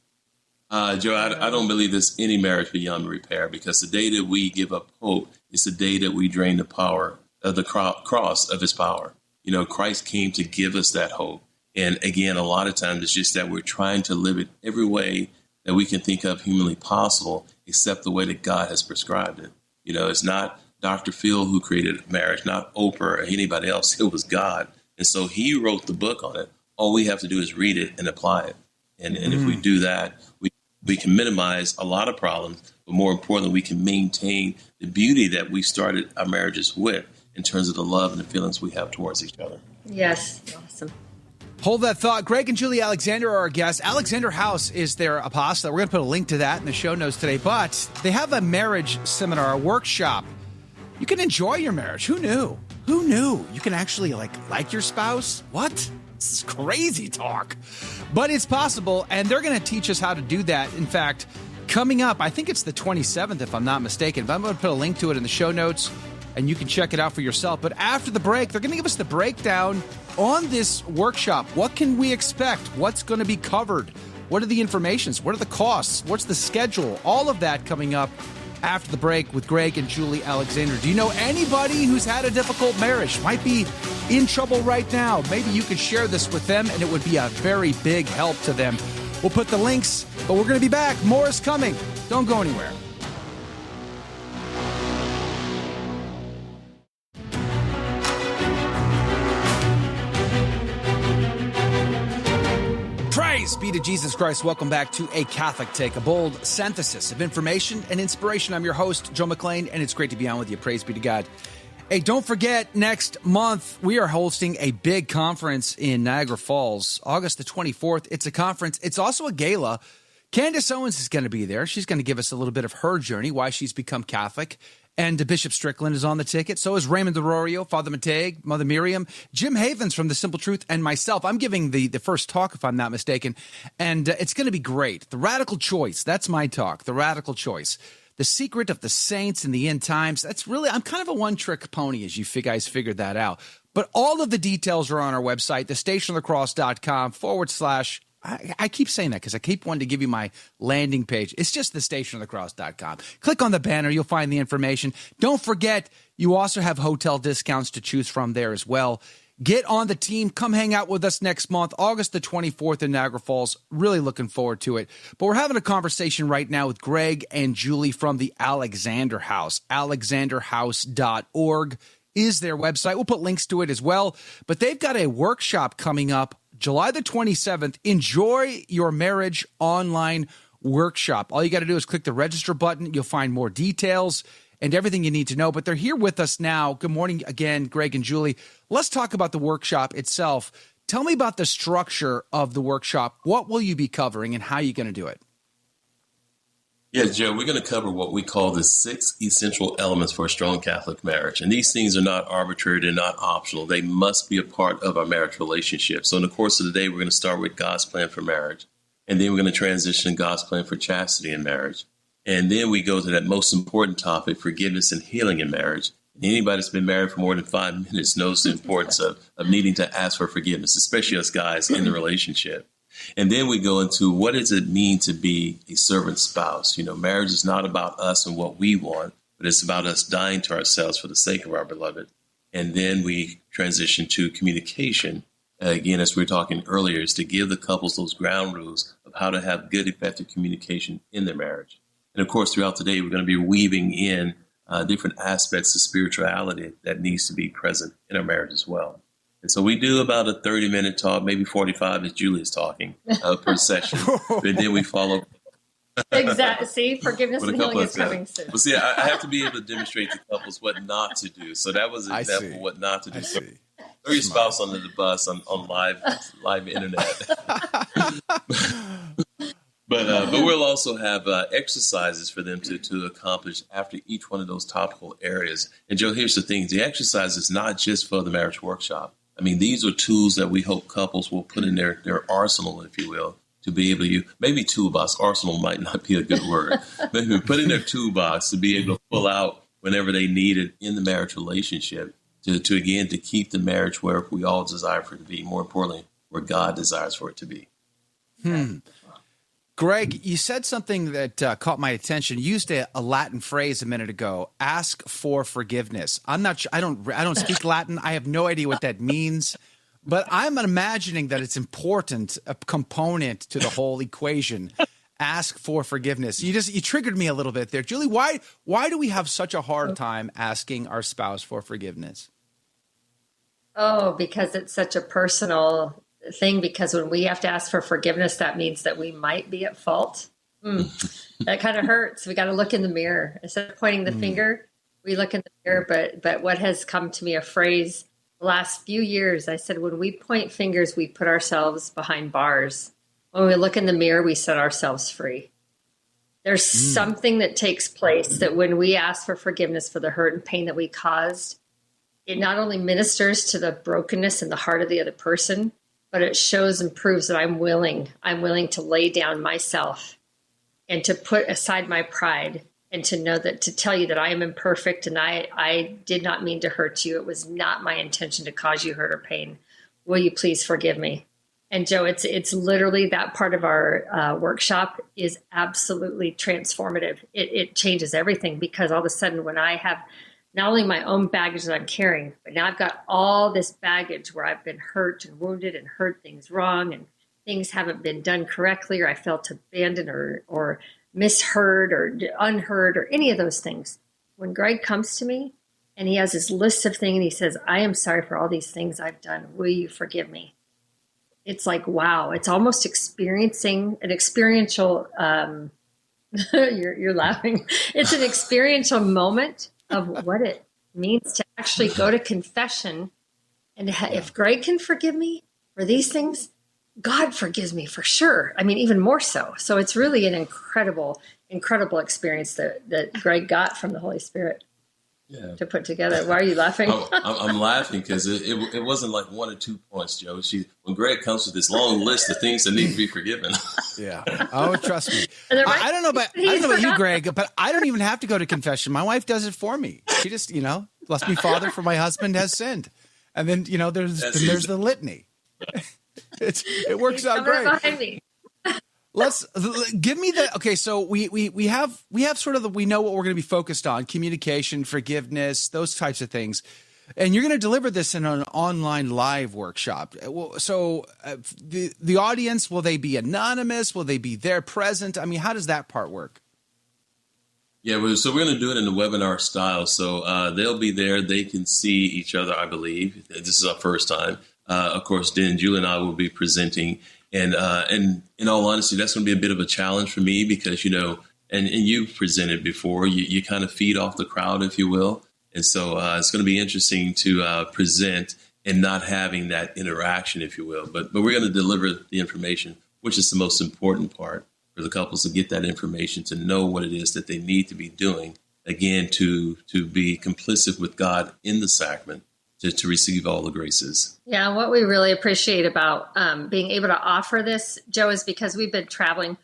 Joe, I don't believe there's any marriage beyond repair, because the day that we give up hope is the day that we drain the power of the cross of his power. You know, Christ came to give us that hope. And again, a lot of times it's just that we're trying to live it every way that we can think of humanly possible, except the way that God has prescribed it. You know, it's not Dr. Phil who created marriage, not Oprah or anybody else. It was God. And so he wrote the book on it. All we have to do is read it and apply it. And if we do that, we can minimize a lot of problems, but more importantly, we can maintain the beauty that we started our marriages with in terms of the love and the feelings we have towards each other. Yes. Awesome. Hold that thought. Greg and Julie Alexander are our guests. Alexander House is their apostle. We're going to put a link to that in the show notes today. But they have a marriage seminar, a workshop. You can enjoy your marriage. Who knew? Who knew? You can actually like your spouse? What? This is crazy talk. But it's possible, and they're going to teach us how to do that. In fact, coming up, I think it's the 27th, if I'm not mistaken. But I'm going to put a link to it in the show notes, and you can check it out for yourself. But after the break, they're going to give us the breakdown on this workshop. What can we expect? What's going to be covered? What are the informations? What are the costs? What's the schedule? All of that coming up after the break with Greg and Julie Alexander. Do you know anybody who's had a difficult marriage, might be in trouble right now? Maybe you could share this with them, and it would be a very big help to them. We'll put the links, but we're going to be back. More is coming. Don't go anywhere. Praise be to Jesus Christ. Welcome back to A Catholic Take, a bold synthesis of information and inspiration. I'm your host, Joe McClain, and it's great to be on with you. Praise be to God. Hey, don't forget, next month, we are hosting a big conference in Niagara Falls, August the 24th. It's a conference. It's also a gala. Candace Owens is going to be there. She's going to give us a little bit of her journey, why she's become Catholic. And Bishop Strickland is on the ticket. So is Raymond DeRorio, Father Mateg, Mother Miriam, Jim Havens from The Simple Truth, and myself. I'm giving the first talk, if I'm not mistaken. And it's going to be great. The Radical Choice. That's my talk. The Radical Choice. The secret of the saints in the end times. That's really, I'm kind of a one-trick pony, as you guys figured that out. But all of the details are on our website, thestationofthecross.com/ I keep saying that because I keep wanting to give you my landing page. It's just thestationofthecross.com. Click on the banner. You'll find the information. Don't forget, you also have hotel discounts to choose from there as well. Get on the team. Come hang out with us next month, August the 24th in Niagara Falls. Really looking forward to it. But we're having a conversation right now with Greg and Julie from the Alexander House. AlexanderHouse.org is their website. We'll put links to it as well. But they've got a workshop coming up July the 27th. Enjoy Your Marriage online workshop. All you got to do is click the register button. You'll find more details and everything you need to know. But they're here with us now. Good morning again, Greg and Julie. Let's talk about the workshop itself. Tell me about the structure of the workshop. What will you be covering and how are you going to do it? Yeah, Joe, we're going to cover what we call the 6 essential elements for a strong Catholic marriage. And these things are not arbitrary. They're not optional. They must be a part of our marriage relationship. So in the course of the day, we're going to start with God's plan for marriage. And then we're going to transition to God's plan for chastity in marriage. And then we go to that most important topic, forgiveness and healing in marriage. And anybody that's been married for more than 5 minutes knows the importance of needing to ask for forgiveness, especially us guys in the relationship. And then we go into what does it mean to be a servant spouse? You know, marriage is not about us and what we want, but it's about us dying to ourselves for the sake of our beloved. And then we transition to communication. Again, as we were talking earlier, is to give the couples those ground rules of how to have good, effective communication in their marriage. And of course, throughout the day, we're going to be weaving in different aspects of spirituality that needs to be present in our marriage as well. And so we do about a 30-minute talk, maybe 45 as Julie's talking per session. And then we follow. Exactly. See, forgiveness and healing is coming soon. Well, see, I have to be able to demonstrate to couples what not to do. So that was an example of what not to do. So throw your spouse under the bus on live internet. But we'll also have exercises for them to accomplish after each one of those topical areas. And Joe, here's the thing. The exercise is not just for the marriage workshop. I mean, these are tools that we hope couples will put in their arsenal, if you will, to be able to use. Maybe toolbox. Arsenal might not be a good word. Maybe put in their toolbox to be able to pull out whenever they need it in the marriage relationship to keep the marriage where we all desire for it to be. More importantly, where God desires for it to be. Greg, you said something that caught my attention. You used a Latin phrase a minute ago. Ask for forgiveness. I'm not sure. I don't speak Latin. I have no idea what that means. But I'm imagining that it's important, a component to the whole equation. Ask for forgiveness. You triggered me a little bit there, Julie. Why do we have such a hard time asking our spouse for forgiveness? Oh, because it's such a personal thing, because when we have to ask for forgiveness, that means that we might be at fault. That kind of hurts. We got to look in the mirror. Instead of pointing the finger, we look in the mirror. But what has come to me, a phrase the last few years, I said, when we point fingers, we put ourselves behind bars. When we look in the mirror, we set ourselves free. There's something that takes place that when we ask for forgiveness for the hurt and pain that we caused, it not only ministers to the brokenness in the heart of the other person, but it shows and proves that I'm willing to lay down myself and to put aside my pride and to know that, to tell you that I am imperfect and I did not mean to hurt you. It was not my intention to cause you hurt or pain. Will you please forgive me? And Joe, it's literally that part of our workshop is absolutely transformative. It changes everything, because all of a sudden when I have not only my own baggage that I'm carrying, but now I've got all this baggage where I've been hurt and wounded and heard things wrong and things haven't been done correctly, or I felt abandoned or misheard or unheard or any of those things. When Greg comes to me and he has his list of things and he says, I am sorry for all these things I've done. Will you forgive me? It's like, wow, it's almost experiencing an experiential, you're laughing. It's an experiential moment of what it means to actually go to confession. And if Greg can forgive me for these things, God forgives me for sure. I mean, even more so. So it's really an incredible experience that Greg got from the Holy Spirit to put together. Why are you laughing? I'm laughing because it wasn't like 1 or 2 points, Joe. When Greg comes with this long list of things that need to be forgiven. Yeah. Oh, trust me. I don't know about you, Greg, but I don't even have to go to confession. My wife does it for me. She just, bless me, Father, for my husband has sinned. And then, there's the litany. It works out great. Behind me. Let's give me the okay. So we have sort of we know what we're going to be focused on: communication, forgiveness, those types of things. And you're going to deliver this in an online live workshop. So the audience, will they be anonymous? Will they be there present? I mean, how does that part work? Yeah, so we're going to do it in the webinar style. So they'll be there. They can see each other, I believe. This is our first time. Of course, then Julie and I will be presenting. And in all honesty, that's going to be a bit of a challenge for me because, and you've presented before, you kind of feed off the crowd, if you will. And so it's going to be interesting to present and not having that interaction, if you will. But we're going to deliver the information, which is the most important part for the couples to get that information, to know what it is that they need to be doing, again, to be complicit with God in the sacrament. To receive all the graces. Yeah, what we really appreciate about being able to offer this, Joe, is because we've been traveling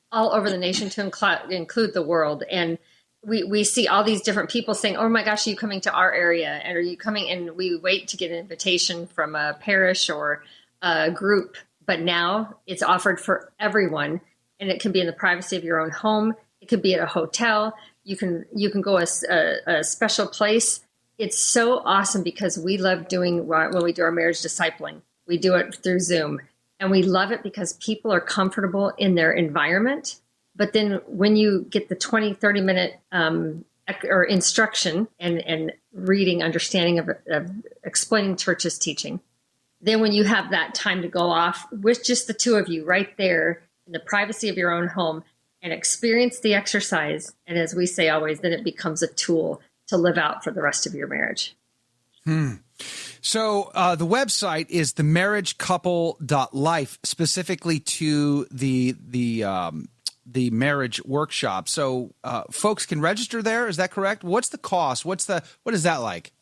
all over the nation to include the world. And we see all these different people saying, oh my gosh, are you coming to our area? And are you coming? And we wait to get an invitation from a parish or a group. But now it's offered for everyone. And it can be in the privacy of your own home. It could be at a hotel. You can go a special place. It's so awesome because we love doing when we do our marriage discipling. We do it through Zoom, and we love it because people are comfortable in their environment. But then when you get the 20, 30-minute or instruction and reading, understanding of explaining church's teaching, then when you have that time to go off with just the two of you right there in the privacy of your own home and experience the exercise, and as we say always, then it becomes a tool to live out for the rest of your marriage. So the website is themarriagecouple.life, specifically to the the marriage workshop. So folks can register there. Is that correct? What's the cost? What is that like?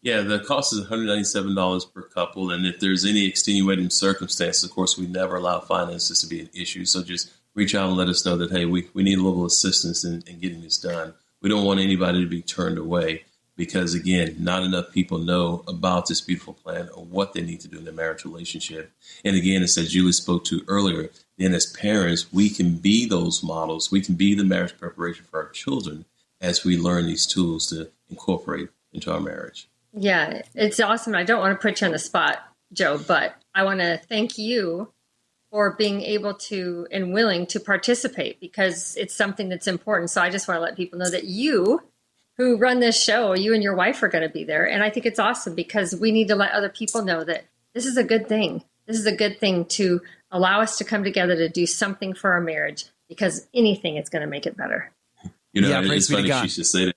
Yeah, the cost is $197 per couple. And if there's any extenuating circumstances, of course, we never allow finances to be an issue. So just reach out and let us know that, hey, we need a little assistance in getting this done. We don't want anybody to be turned away because, again, not enough people know about this beautiful plan or what they need to do in their marriage relationship. And again, as Julie spoke to earlier, then as parents, we can be those models. We can be the marriage preparation for our children as we learn these tools to incorporate into our marriage. Yeah, it's awesome. I don't want to put you on the spot, Joe, but I want to thank you for being able to and willing to participate because it's something that's important. So I just want to let people know that you who run this show, you and your wife are going to be there. And I think it's awesome because we need to let other people know that this is a good thing. This is a good thing to allow us to come together to do something for our marriage because anything is going to make it better. You know, it's funny she should say that.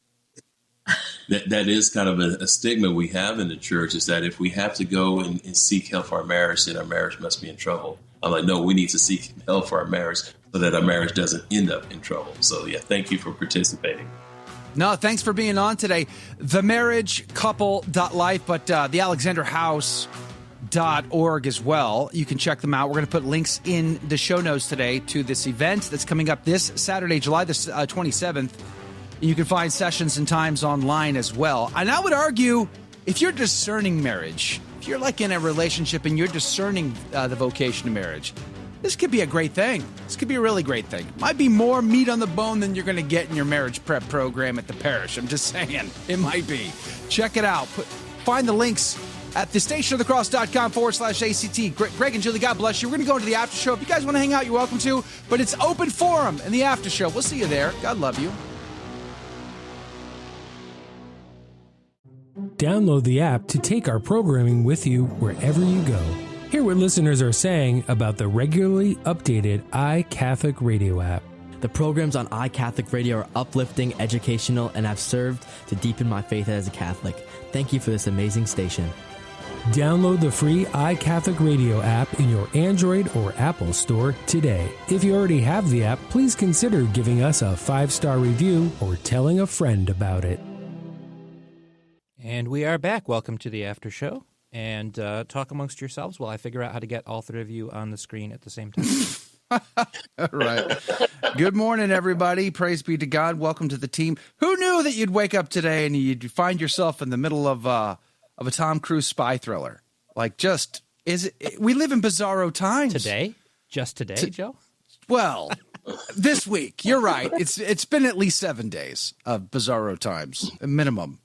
That is kind of a stigma we have in the church is that if we have to go and seek help for our marriage, then our marriage must be in trouble. I'm like, no, we need to seek help for our marriage so that our marriage doesn't end up in trouble. So, yeah, thank you for participating. No, thanks for being on today. TheMarriageCouple.life, but thealexanderhouse.org as well. You can check them out. We're going to put links in the show notes today to this event that's coming up this Saturday, July the 27th. You can find sessions and times online as well. And I would argue, if you're discerning marriage, if you're like in a relationship and you're discerning the vocation of marriage, this could be a great thing. This could be a really great thing. Might be more meat on the bone than you're going to get in your marriage prep program at the parish. I'm just saying. It might be. Check it out. Find the links at thestationofthecross.com/ACT. Greg and Julie, God bless you. We're going to go into the after show. If you guys want to hang out, you're welcome to. But it's open forum in the after show. We'll see you there. God love you. Download the app to take our programming with you wherever you go. Hear what listeners are saying about the regularly updated iCatholic Radio app. The programs on iCatholic Radio are uplifting, educational, and have served to deepen my faith as a Catholic. Thank you for this amazing station. Download the free iCatholic Radio app in your Android or Apple store today. If you already have the app, please consider giving us a 5-star review or telling a friend about it. And we are back. Welcome to the after show. And talk amongst yourselves while I figure out how to get all three of you on the screen at the same time. All right. Good morning, everybody. Praise be to God. Welcome to the team. Who knew that you'd wake up today and you'd find yourself in the middle of a Tom Cruise spy thriller? Like, we live in bizarro times. Today? Just today, Joe? Well, this week. You're right. It's been at least 7 days of bizarro times, a minimum.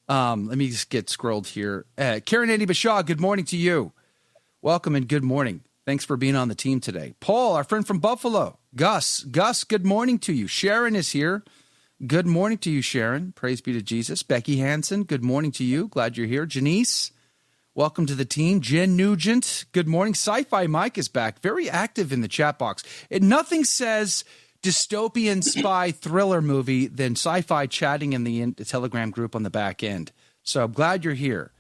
Let me just get scrolled here. Karen Andy Bashaw, good morning to you. Welcome and good morning. Thanks for being on the team today. Paul, our friend from Buffalo. Gus, good morning to you. Sharon is here. Good morning to you, Sharon. Praise be to Jesus. Becky Hansen, good morning to you. Glad you're here. Janice, welcome to the team. Jen Nugent, good morning. Sci-Fi Mike is back. Very active in the chat box. Nothing says dystopian spy thriller movie than sci-fi chatting in the Telegram group on the back end. So I'm glad you're here.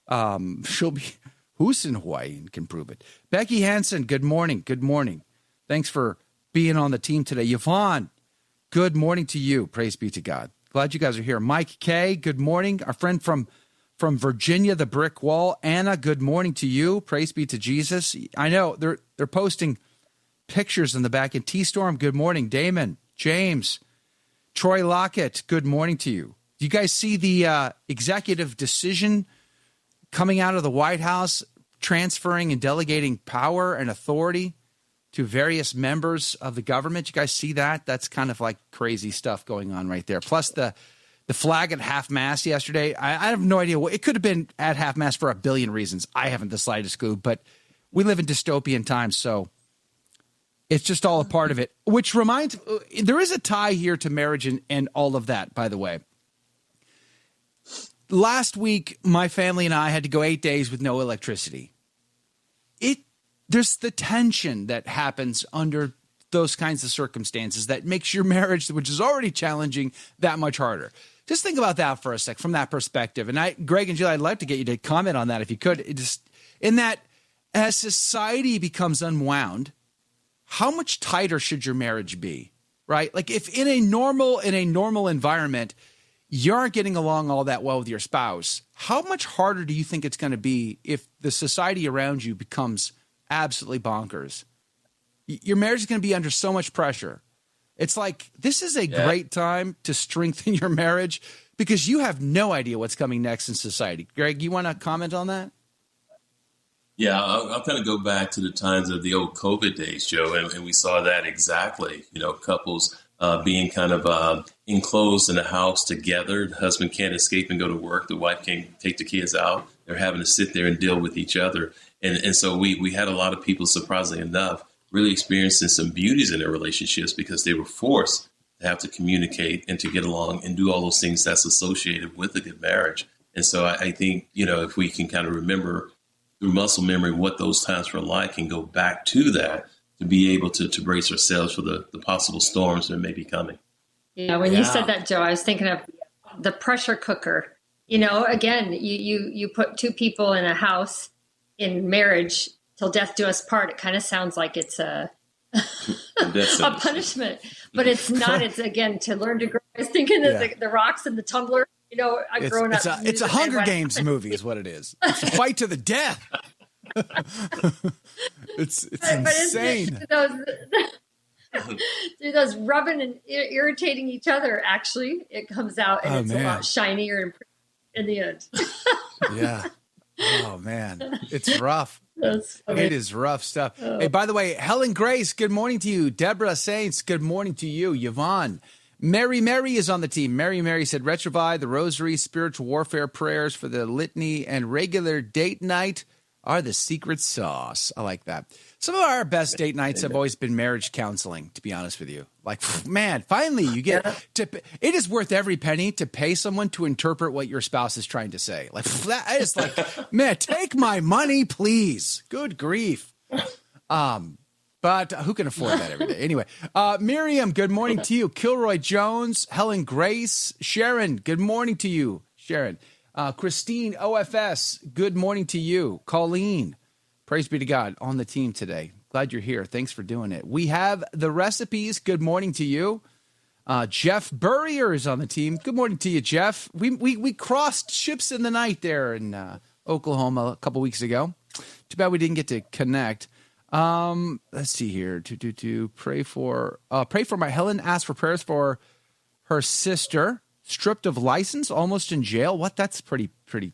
Who's in Hawaii and can prove it? Becky Hansen, good morning. Good morning. Thanks for being on the team today. Yvonne, good morning to you. Praise be to God. Glad you guys are here. Mike K, good morning. Our friend from Virginia, the brick wall. Anna, good morning to you. Praise be to Jesus. I know they're posting pictures in the back. And T-Storm, good morning. Damon, James, Troy Lockett, good morning to you. Do you guys see the executive decision coming out of the White House, transferring and delegating power and authority to various members of the government? You guys see that? That's kind of like crazy stuff going on right there. Plus the flag at half-mast yesterday. I have no idea. It could have been at half-mast for a billion reasons. I haven't the slightest clue, but we live in dystopian times, so it's just all a part of it, which reminds – there is a tie here to marriage and all of that, by the way. Last week, my family and I had to go 8 days with no electricity. There's the tension that happens under those kinds of circumstances that makes your marriage, which is already challenging, that much harder. Just think about that for a sec from that perspective. And Greg and Julie, I'd like to get you to comment on that if you could. In that, as society becomes unwound, how much tighter should your marriage be, right? Like if in a normal environment, you aren't getting along all that well with your spouse, how much harder do you think it's going to be if the society around you becomes absolutely bonkers? Your marriage is going to be under so much pressure. It's like, this is a great time to strengthen your marriage because you have no idea what's coming next in society. Greg, you want to comment on that? Yeah, I'll kind of go back to the times of the old COVID days, Joe, and we saw that exactly. Couples being kind of enclosed in a house together. The husband can't escape and go to work. The wife can't take the kids out. They're having to sit there and deal with each other. And so we had a lot of people, surprisingly enough, really experiencing some beauties in their relationships because they were forced to have to communicate and to get along and do all those things that's associated with a good marriage. And so I think, if we can kind of remember through muscle memory what those times were like and go back to that to be able to brace ourselves for the possible storms that may be coming. Yeah, when you said that, Joe, I was thinking of the pressure cooker. Again, you put two people in a house in marriage till death do us part. It kind of sounds like it's a punishment, but it's not. It's, again, to learn to grow. I was thinking of the rocks and the tumbler. I've grown up. It's a Hunger Games movie is what it is. It's a fight to the death. It's insane. Through those rubbing and irritating each other, actually, it comes out and it's a lot shinier and in the end. Yeah. Oh, man. It's rough. It is rough stuff. Hey, by the way, Helen Grace, good morning to you. Deborah Saints, good morning to you. Yvonne. Mary is on the team. Mary said, Retrovi, the rosary, spiritual warfare prayers for the litany, and regular date night are the secret sauce. I like that. Some of our best date nights have always been marriage counseling, to be honest with you. Like, man, finally you get to, it is worth every penny to pay someone to interpret what your spouse is trying to say. Like, that is like, man, take my money, please. Good grief. But who can afford that every day? Anyway, Miriam, good morning to you. Kilroy Jones, Helen Grace, Sharon, good morning to you. Sharon, Christine, OFS, good morning to you. Colleen, praise be to God, on the team today. Glad you're here. Thanks for doing it. We have the recipes. Good morning to you. Jeff Burrier is on the team. Good morning to you, Jeff. We crossed ships in the night there in Oklahoma a couple weeks ago. Too bad we didn't get to connect. Let's see here. To pray for my Helen asked for prayers for her sister, stripped of license, almost in jail. What? That's pretty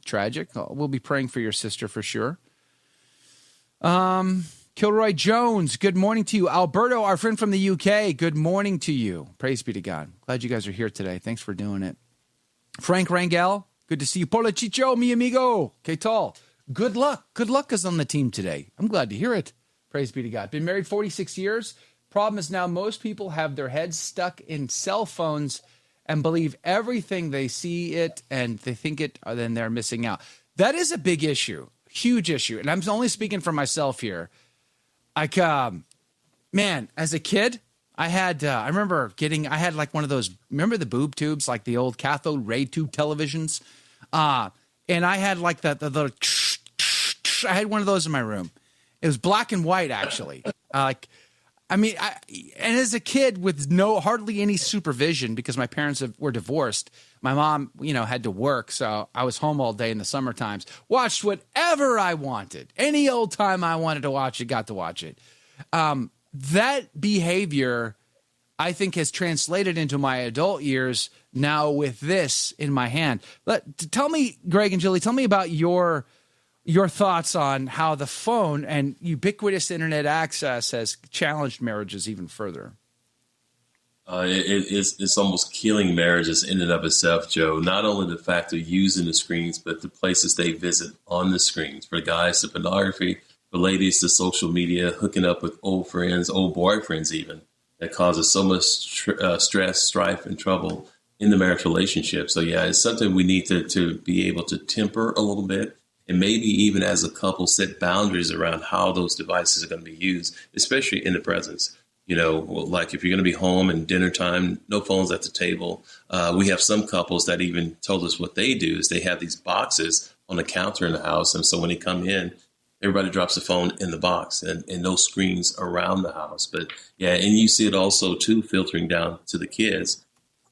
tragic. We'll be praying for your sister for sure. Kilroy Jones, good morning to you. Alberto, our friend from the UK, good morning to you. Praise be to God. Glad you guys are here today. Thanks for doing it. Frank Rangel, good to see you. Pola Chicho, mi amigo. Que tal? Good luck. Good luck is on the team today. I'm glad to hear it. Praise be to God. Been married 46 years. Problem is now most people have their heads stuck in cell phones and believe everything they see it and they think it, then they're missing out. That is a big issue, huge issue. And I'm only speaking for myself here. Like, man, as a kid, I had like one of those, remember the boob tubes, like the old cathode ray tube televisions? And I had like the little, I had one of those in my room. It was black and white, actually. And as a kid with hardly any supervision, because my parents were divorced, my mom, had to work. So I was home all day in the summer times, watched whatever I wanted. Any old time I wanted to watch it, got to watch it. That behavior, I think, has translated into my adult years now with this in my hand. Tell me, Greg and Julie, tell me about your thoughts on how the phone and ubiquitous internet access has challenged marriages even further. It's almost killing marriages in and of itself, Joe. Not only the fact of using the screens, but the places they visit on the screens. For guys, the pornography. For ladies, the social media, hooking up with old friends, old boyfriends even. That causes so much stress, strife, and trouble in the marriage relationship. So, yeah, it's something we need to be able to temper a little bit. And maybe even as a couple set boundaries around how those devices are going to be used, especially in the presence. Like if you're going to be home and dinner time, no phones at the table. We have some couples that even told us what they do is they have these boxes on the counter in the house. And so when they come in, everybody drops the phone in the box and no screens around the house. But yeah, and you see it also too filtering down to the kids,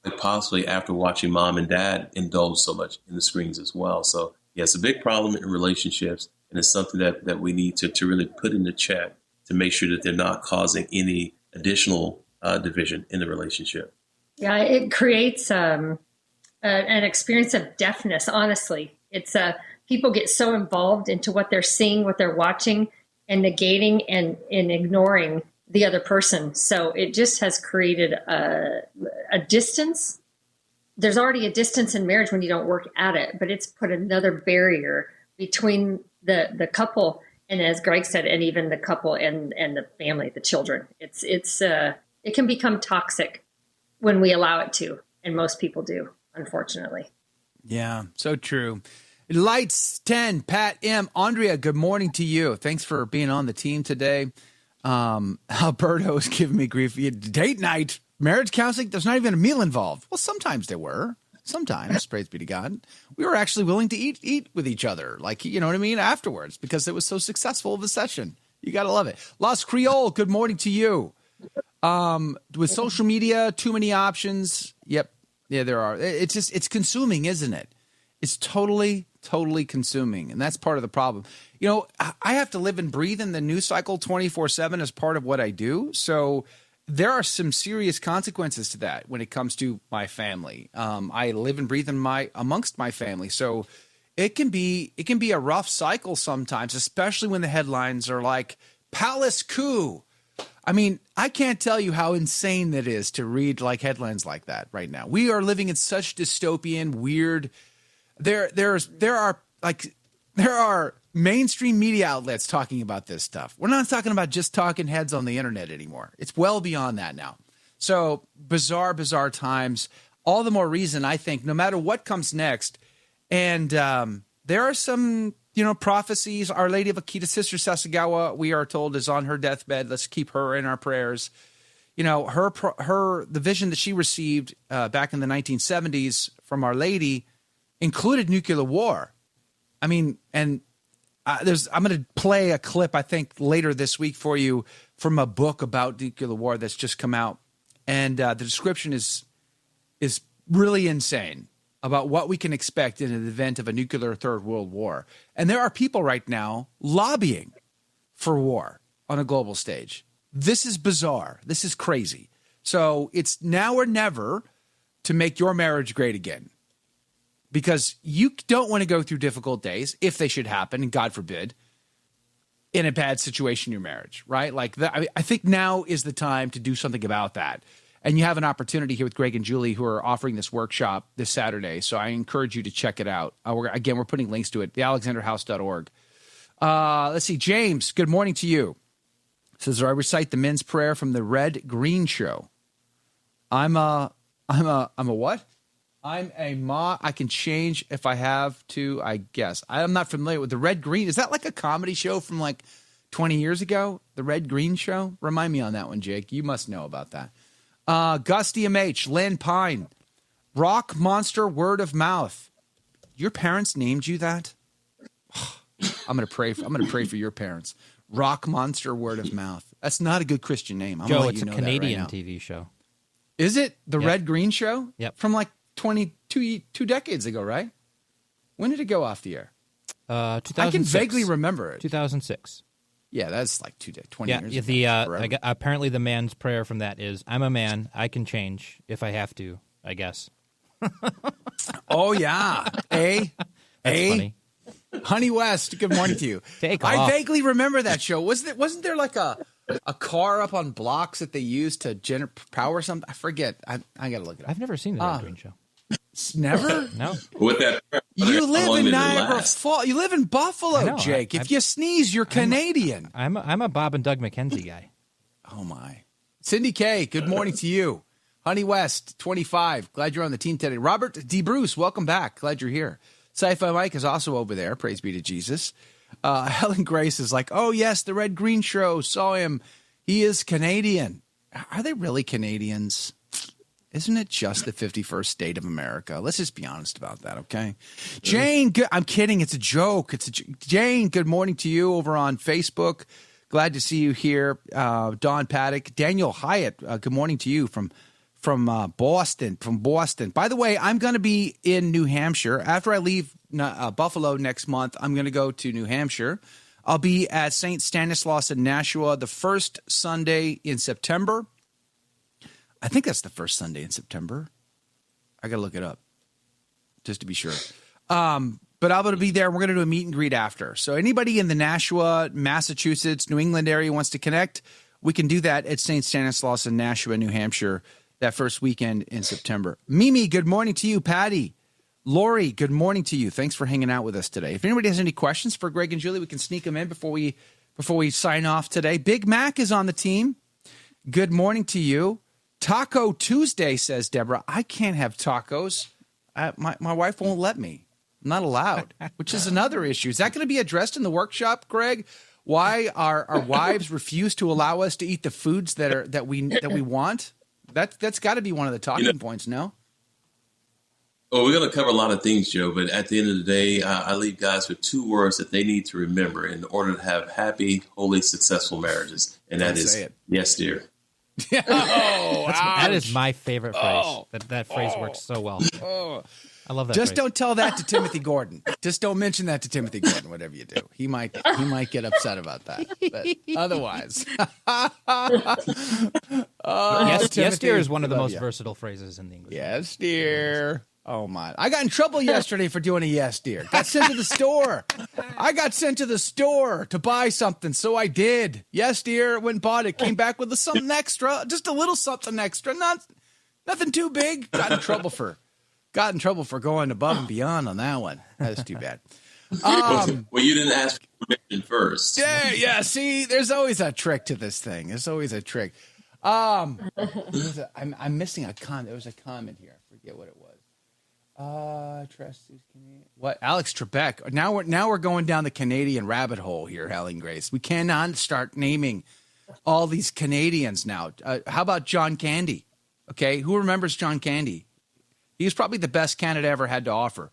like possibly after watching mom and dad indulge so much in the screens as well. So yeah, it's a big problem in relationships, and it's something that we need to really put into check to make sure that they're not causing any additional division in the relationship. Yeah, it creates an experience of deafness, honestly. It's people get so involved into what they're seeing, what they're watching, and negating and ignoring the other person. So it just has created a distance. There's already a distance in marriage when you don't work at it, but it's put another barrier between the couple and, as Greg said, and even the couple and the family, the children. It can become toxic when we allow it to, and most people do, unfortunately. Yeah, so true. Lights 10, Pat M. Andrea, good morning to you. Thanks for being on the team today. Alberto is giving me grief. Date night, marriage counseling, there's not even a meal involved. Well, sometimes there were. Sometimes, praise be to God. We were actually willing to eat with each other, like, you know what I mean, afterwards, because it was so successful of a session. You got to love it. Las Creole, good morning to you. With social media, too many options. Yep. Yeah, there are. It's consuming, isn't it? It's totally consuming. And that's part of the problem. You know, I have to live and breathe in the news cycle 24/7 as part of what I do. So there are some serious consequences to that when it comes to my family. I live and breathe amongst my family. So it can be a rough cycle sometimes, especially when the headlines are like palace coup. I mean, I can't tell you how insane that is to read like headlines like that right now. We are living in such dystopian, weird. There are mainstream media outlets talking about this stuff. We're not talking about just talking heads on the internet anymore. It's well beyond that now. So bizarre times. All the more reason, I think, no matter what comes next. And there are some, prophecies. Our Lady of Akita, Sister Sasagawa, we are told, is on her deathbed. Let's keep her in our prayers. The vision that she received back in the 1970s from Our Lady included nuclear war. I mean, and I'm going to play a clip, I think, later this week for you from a book about nuclear war that's just come out. And the description is really insane about what we can expect in the event of a nuclear third world war. And there are people right now lobbying for war on a global stage. This is bizarre. This is crazy. So it's now or never to make your marriage great again. Because you don't want to go through difficult days, if they should happen, and God forbid, in a bad situation in your marriage, right? Like, I think now is the time to do something about that. And you have an opportunity here with Greg and Julie, who are offering this workshop this Saturday. So I encourage you to check it out. We're putting links to it, thealexanderhouse.org. Let's see. James, good morning to you. Says, I recite the men's prayer from the Red Green Show. I'm a what? I'm a ma. I can change if I have to, I guess. I'm not familiar with the Red Green. Is that like a comedy show from like 20 years ago? The Red Green Show? Remind me on that one, Jake. You must know about that. Gusty MH, Lynn Pine, Rock Monster Word of Mouth. Your parents named you that? I'm gonna pray for your parents. Rock Monster Word of Mouth. That's not a good Christian name. Joe, it's a Canadian TV show. Is it the Red Green Show? Yep. From like two decades ago, right? When did it go off the air? 2006. I can vaguely remember it. 2006. Yeah, that's like 20 years ago. Apparently the man's prayer from that is, I'm a man, I can change if I have to, I guess. Oh, yeah. That's funny. Honey West, good morning to you. I vaguely remember that show. Wasn't there like a car up on blocks that they used to generate power or something? I forget. I got to look it up. I've never seen the Red Green Show. Never? No. With that, you live in Niagara Falls. You live in Buffalo, Jake. If you sneeze, you're Canadian. I'm a Bob and Doug McKenzie guy. Oh, my. Cindy K., good morning to you. Honey West, 25. Glad you're on the team today. Robert D. Bruce, welcome back. Glad you're here. Sci-Fi Mike is also over there. Praise be to Jesus. Helen Grace is like, oh, yes, the Red Green Show. Saw him. He is Canadian. Are they really Canadians? Isn't it just the 51st state of America? Let's just be honest about that, okay? Jane, I'm kidding. It's a joke. Jane, good morning to you over on Facebook. Glad to see you here. Don Paddock. Daniel Hyatt, good morning to you from Boston. By the way, I'm going to be in New Hampshire. After I leave Buffalo next month, I'm going to go to New Hampshire. I'll be at St. Stanislaus in Nashua the first Sunday in September. I think that's the first Sunday in September. I got to look it up just to be sure. But I'm going to be there. We're going to do a meet and greet after. So anybody in the Nashua, Massachusetts, New England area wants to connect, we can do that at St. Stanislaus in Nashua, New Hampshire, that first weekend in September. Mimi, good morning to you. Patty, Lori, good morning to you. Thanks for hanging out with us today. If anybody has any questions for Greg and Julie, we can sneak them in before we sign off today. Big Mac is on the team. Good morning to you. Taco Tuesday, says Deborah. I can't have tacos. My wife won't let me. I'm not allowed, which is another issue. Is that going to be addressed in the workshop, Greg? Why our wives refuse to allow us to eat the foods that we want? That's got to be one of the talking points, no? Well, we're going to cover a lot of things, Joe, but at the end of the day, I leave guys with 2 words that they need to remember in order to have happy, holy, successful marriages. And that is, yes, dear. That is my favorite phrase. That phrase works so well. I love that. Just phrase. don't tell that to Timothy Gordon. Just don't mention that to Timothy Gordon. Whatever you do, he might get upset about that. But otherwise, yes, dear is one of the most versatile phrases in the English. Yes, dear. Oh my! I got in trouble yesterday for doing a yes, dear. Got sent to the store. I got sent to the store to buy something, so I did. Yes, dear. Went and bought it. Came back with something extra, just a little something extra. Nothing too big. Got in trouble for going above and beyond on that one. That's too bad. Well, you didn't ask for permission first. Yeah. See, there's always a trick to this thing. There's always a trick. I'm missing a comment. There was a comment here. I forget what it was. Trust is Canadian. What? Alex Trebek. Now we're going down the Canadian rabbit hole here, Helen Grace. We cannot start naming all these Canadians now. How about John Candy? Okay, who remembers John Candy? He was probably the best Canada ever had to offer.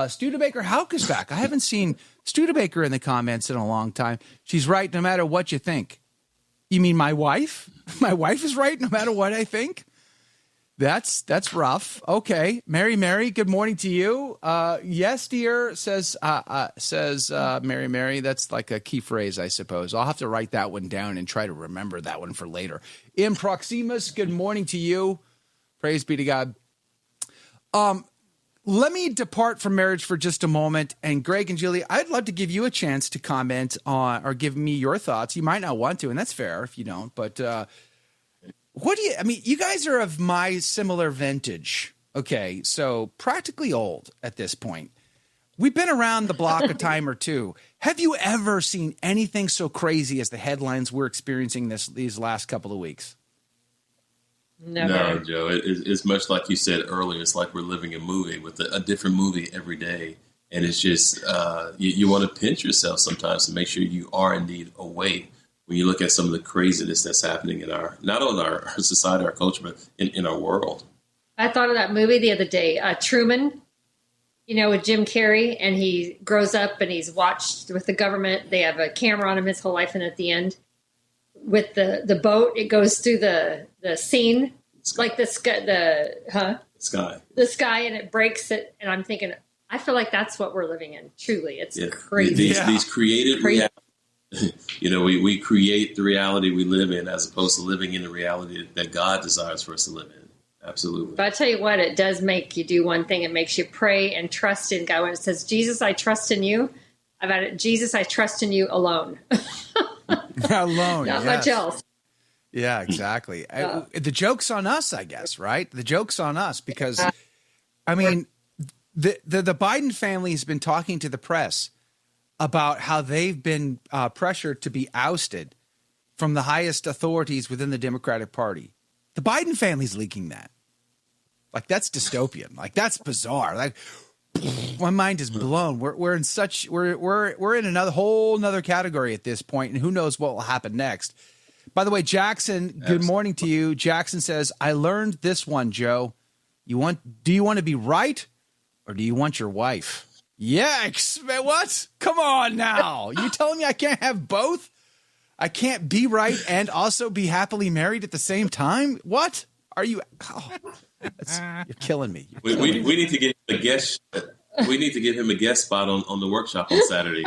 Studebaker Houck is back. I haven't seen Studebaker in the comments in a long time. She's right no matter what you think. You mean my wife? My wife is right no matter what I think? That's rough. Okay. Mary, good morning to you. Yes, dear, says Mary. That's like a key phrase, I suppose. I'll have to write that one down and try to remember that one for later. In Proximus, good morning to you. Praise be to God. Let me depart from marriage for just a moment. And Greg and Julie, I'd love to give you a chance to comment on or give me your thoughts. You might not want to, and that's fair if you don't. But you guys are of my similar vintage. Okay, so practically old at this point. We've been around the block a time or two. Have you ever seen anything so crazy as the headlines we're experiencing these last couple of weeks? Never. No, Joe. It's much like you said earlier. It's like we're living a movie with a different movie every day. And it's just, you want to pinch yourself sometimes to make sure you are indeed awake when you look at some of the craziness that's happening in not only our society, our culture, but in our world. I thought of that movie the other day, Truman, with Jim Carrey, and he grows up and he's watched with the government. They have a camera on him his whole life. And at the end, with the boat, it goes through the scene, like the sky, and it breaks it. And I'm thinking, I feel like that's what we're living in. Truly, it's crazy. These created realities. We create the reality we live in as opposed to living in the reality that God desires for us to live in. Absolutely. But I tell you what, it does make you do one thing. It makes you pray and trust in God. When it says, Jesus, I trust in you, I've added, Jesus, I trust in you alone. Alone. Not much else. Yeah, exactly. The joke's on us, I guess, right? The joke's on us because, I mean, the Biden family has been talking to the press about how they've been pressured to be ousted from the highest authorities within the Democratic Party. The Biden family's leaking that. Like, that's dystopian. Like, that's bizarre. Like, my mind is blown. We're in another whole category at this point, and who knows what will happen next. By the way, Jackson, good morning to you. Jackson says, I learned this one, Joe. Do you want to be right or do you want your wife? Yikes, man, what? Come on now. You telling me I can't have both? I can't be right and also be happily married at the same time? What? Are you? Oh, you're killing me. We need to get a guest. We need to give him a guest spot on the workshop on Saturday.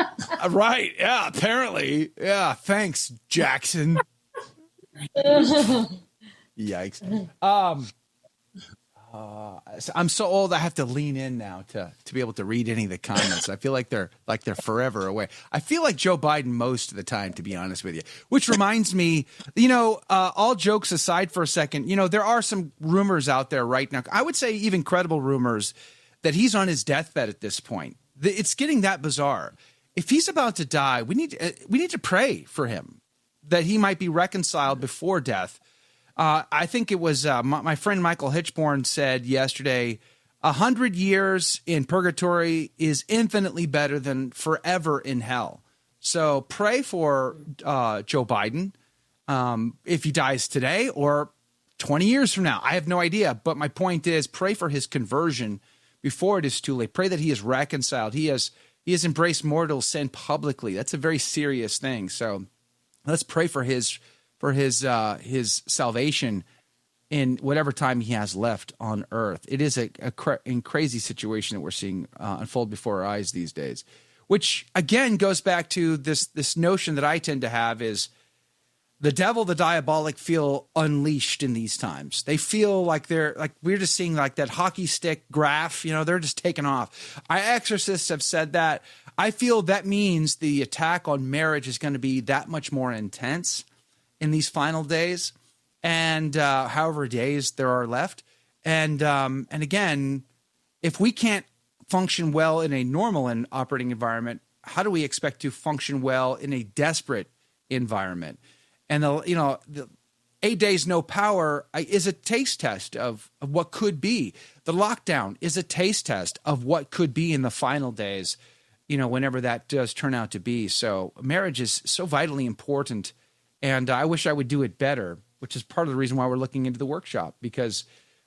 Right. Yeah, apparently. Yeah. Thanks, Jackson. Yikes. I'm so old I have to lean in now to be able to read any of the comments. I feel like they're forever away. I feel like Joe Biden most of the time, to be honest with you. Which reminds me, all jokes aside for a second, there are some rumors out there right now. I would say even credible rumors that he's on his deathbed at this point. It's getting that bizarre. If he's about to die, we need to pray for him that he might be reconciled before death. I think it was my friend Michael Hitchborn said yesterday, 100 years in purgatory is infinitely better than forever in hell. So pray for Joe Biden if he dies today or 20 years from now. I have no idea. But my point is pray for his conversion before it is too late. Pray that he is reconciled. He has embraced mortal sin publicly. That's a very serious thing. So let's pray for his salvation in whatever time he has left on earth. It is a crazy situation that we're seeing unfold before our eyes these days, which again goes back to this notion that I tend to have is the devil, the diabolic feel unleashed in these times. They feel like we're just seeing like that hockey stick graph, they're just taking off. Our exorcists have said that. I feel that means the attack on marriage is going to be that much more intense in these final days, and however days there are left, and again, if we can't function well in a normal and operating environment, how do we expect to function well in a desperate environment? And the 8 days no power is a taste test of what could be. The lockdown is a taste test of what could be in the final days, whenever that does turn out to be. So marriage is so vitally important. And I wish I would do it better, which is part of the reason why we're looking into the workshop, because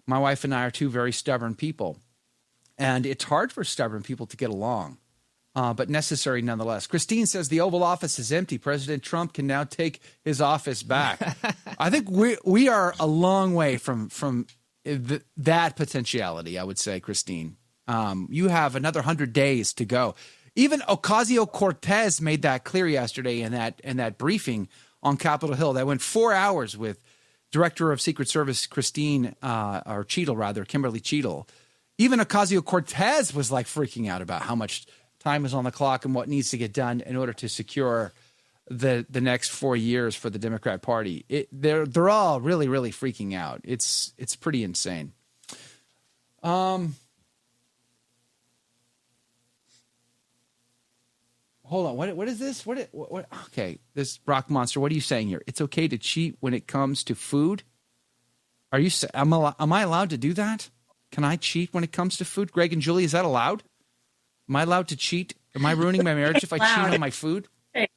my wife and I are two very stubborn people. And it's hard for stubborn people to get along, but necessary nonetheless. Christine says the Oval Office is empty. President Trump can now take his office back. I think we are a long way from that potentiality, I would say, Christine. You have another 100 days to go. Even Ocasio-Cortez made that clear yesterday in that briefing on Capitol Hill. That went 4 hours with Director of Secret Service Kimberly Cheatle. Even Ocasio-Cortez was like freaking out about how much time is on the clock and what needs to get done in order to secure the next 4 years for the Democrat Party. They're all really, really freaking out. It's pretty insane. Hold on. What is this? What? Okay, this rock monster. What are you saying here? It's okay to cheat when it comes to food. Are you? Am I allowed to do that? Can I cheat when it comes to food? Greg and Julie, is that allowed? Am I allowed to cheat? Am I ruining my marriage if I cheat on my food? Yeah.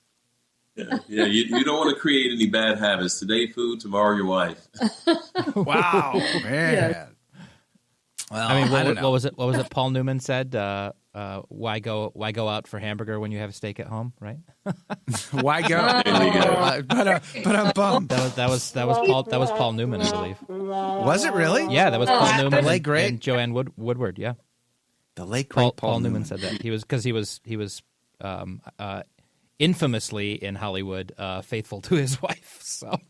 You don't want to create any bad habits. Today, food. Tomorrow, your wife. Wow, man. Yeah. Well, I mean, what was it? What was it? Paul Newman said. Why go out for hamburger when you have steak at home, right? Why go? But I'm bummed. That was Paul Newman, I believe. Was it really? Yeah, that was Paul Newman and Joanne Woodward. Yeah, the late great Paul Newman said that he was infamously in Hollywood faithful to his wife. So.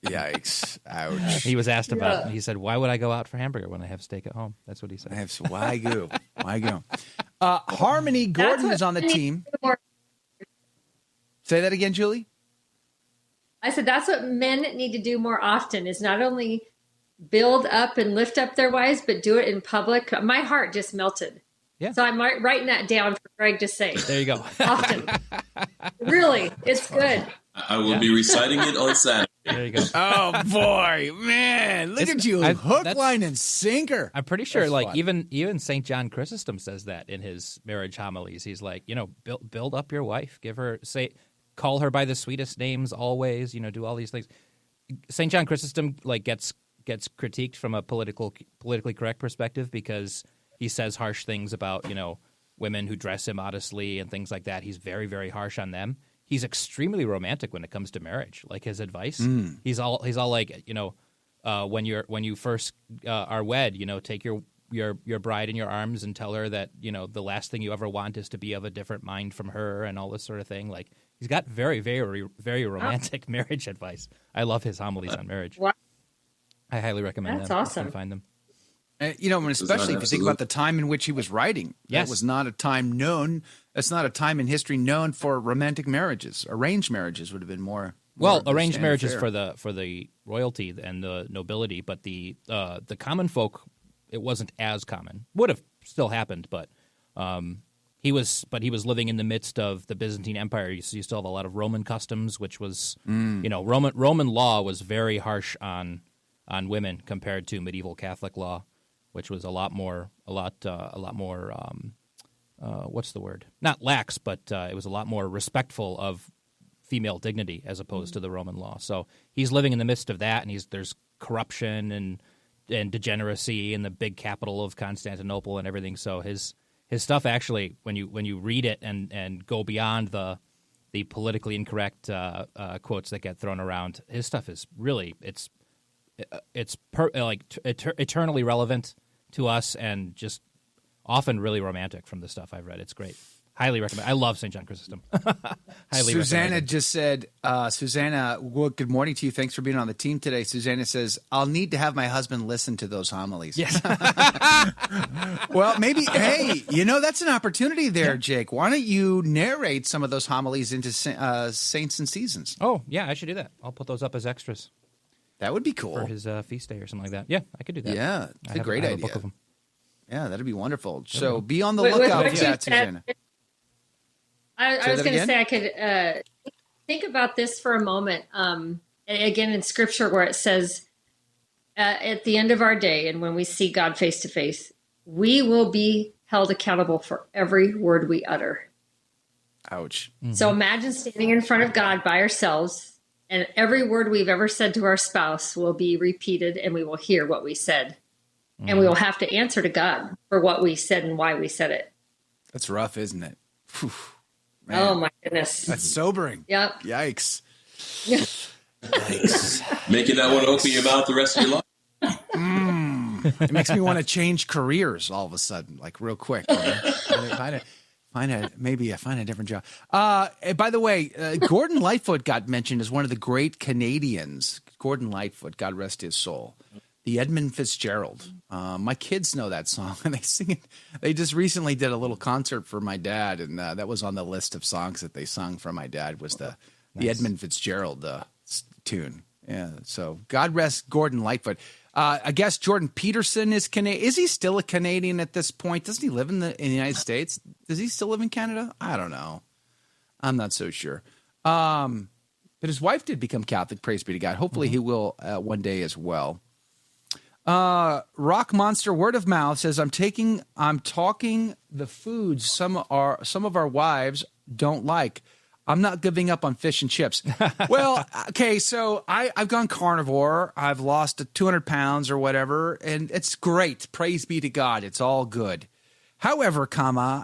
Yikes. Ouch. He was asked about it. He said, why would I go out for hamburger when I have steak at home? That's what he said. Why go? Harmony Gordon is on the team. Say that again, Julie? I said that's what men need to do more often is not only build up and lift up their wives, but do it in public. My heart just melted. Yeah. So I'm writing that down for Greg to say. There you go. Often. Really, it's good. I will be reciting it on Saturday. There you go. Oh boy, man! Look at you, hook, line, and sinker. I'm pretty sure, like even St. John Chrysostom says that in his marriage homilies. He's like, build up your wife, call her by the sweetest names always, do all these things. St. John Chrysostom gets critiqued from a politically correct perspective because he says harsh things about, women who dress immodestly and things like that. He's very, very harsh on them. He's extremely romantic when it comes to marriage. Like his advice, he's all like, when you first are wed, take your bride in your arms and tell her that the last thing you ever want is to be of a different mind from her and all this sort of thing. Like he's got very, very, very romantic marriage advice. I love his homilies on marriage. Wow. I highly recommend them. That's awesome. You can find them. Especially if you think about the time in which he was writing. Yes. That was not a time known. That's not a time in history known for romantic marriages. Arranged marriages would have been more. Well, arranged marriages for the royalty and the nobility, but the common folk, it wasn't as common. Would have still happened, but he was living in the midst of the Byzantine Empire. You still have a lot of Roman customs, which was Roman law was very harsh on women compared to medieval Catholic law, which was a lot more what's the word? Not lax, but it was a lot more respectful of female dignity as opposed to the Roman law. So he's living in the midst of that, and there's corruption and degeneracy in the big capital of Constantinople and everything. So his stuff actually, when you read it and go beyond the politically incorrect quotes that get thrown around, his stuff is really eternally relevant to us and just often really romantic from the stuff I've read. It's great. Highly recommend. I love St. John Chrysostom. Highly Susanna recommend. just said, well, good morning to you. Thanks for being on the team today. Susanna says, I'll need to have my husband listen to those homilies. Yes. Well, maybe, hey, that's an opportunity there, Jake. Why don't you narrate some of those homilies into Saints and Seasons? Oh, yeah, I should do that. I'll put those up as extras. That would be cool. For his feast day or something like that. Yeah, I could do that. Yeah, it's a great idea. A book of them. Yeah, that'd be wonderful. So be on the lookout for that, Susanna. I was going to say I could think about this for a moment. Again, in Scripture where it says, at the end of our day and when we see God face to face, we will be held accountable for every word we utter. Ouch. Mm-hmm. So imagine standing in front of God by ourselves, and every word we've ever said to our spouse will be repeated, and we will hear what we said. Mm-hmm. And we will have to answer to God for what we said and why we said it. That's rough, isn't it? Whew. Man. Oh, my goodness. That's sobering. Yep. Yikes. Yikes. Making that one open your mouth the rest of your life. It makes me want to change careers all of a sudden, like real quick. Find a different job. By the way, Gordon Lightfoot got mentioned as one of the great Canadians. Gordon Lightfoot, God rest his soul. The Edmund Fitzgerald. My kids know that song, and they sing it. They just recently did a little concert for my dad, and that was on the list of songs that they sung for my dad was the Edmund Fitzgerald tune. Yeah, so God rest Gordon Lightfoot. I guess Jordan Peterson is Canadian. Is he still a Canadian at this point? Doesn't he live in the United States? Does he still live in Canada? I don't know. I'm not so sure. But his wife did become Catholic. Praise be to God. Hopefully he will one day as well. Rock Monster Word of Mouth says, I'm talking the foods some of our wives don't like. I'm not giving up on fish and chips. Well, okay, so I've gone carnivore. I've lost 200 pounds or whatever, and it's great. Praise be to God. It's all good. However, I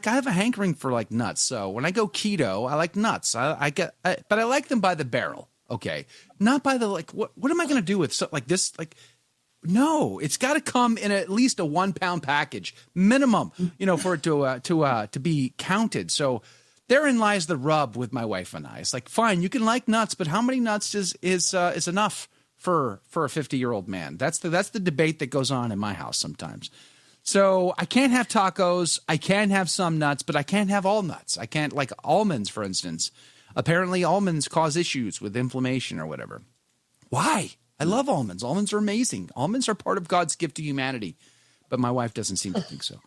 have a hankering for like nuts. So when I go keto, I like nuts. But I like them by the barrel. Okay, not by the What am I going to do with like this? No, it's got to come in at least a 1 pound package minimum. For it to be counted. So therein lies the rub with my wife and I. It's like, fine, you can like nuts, but how many nuts is enough for a 50-year-old man? That's the debate that goes on in my house sometimes. So I can't have tacos. I can have some nuts, but I can't have all nuts. I can't, like almonds, for instance. Apparently almonds cause issues with inflammation or whatever. Why? I love almonds. Almonds are amazing. Almonds are part of God's gift to humanity, but my wife doesn't seem to think so.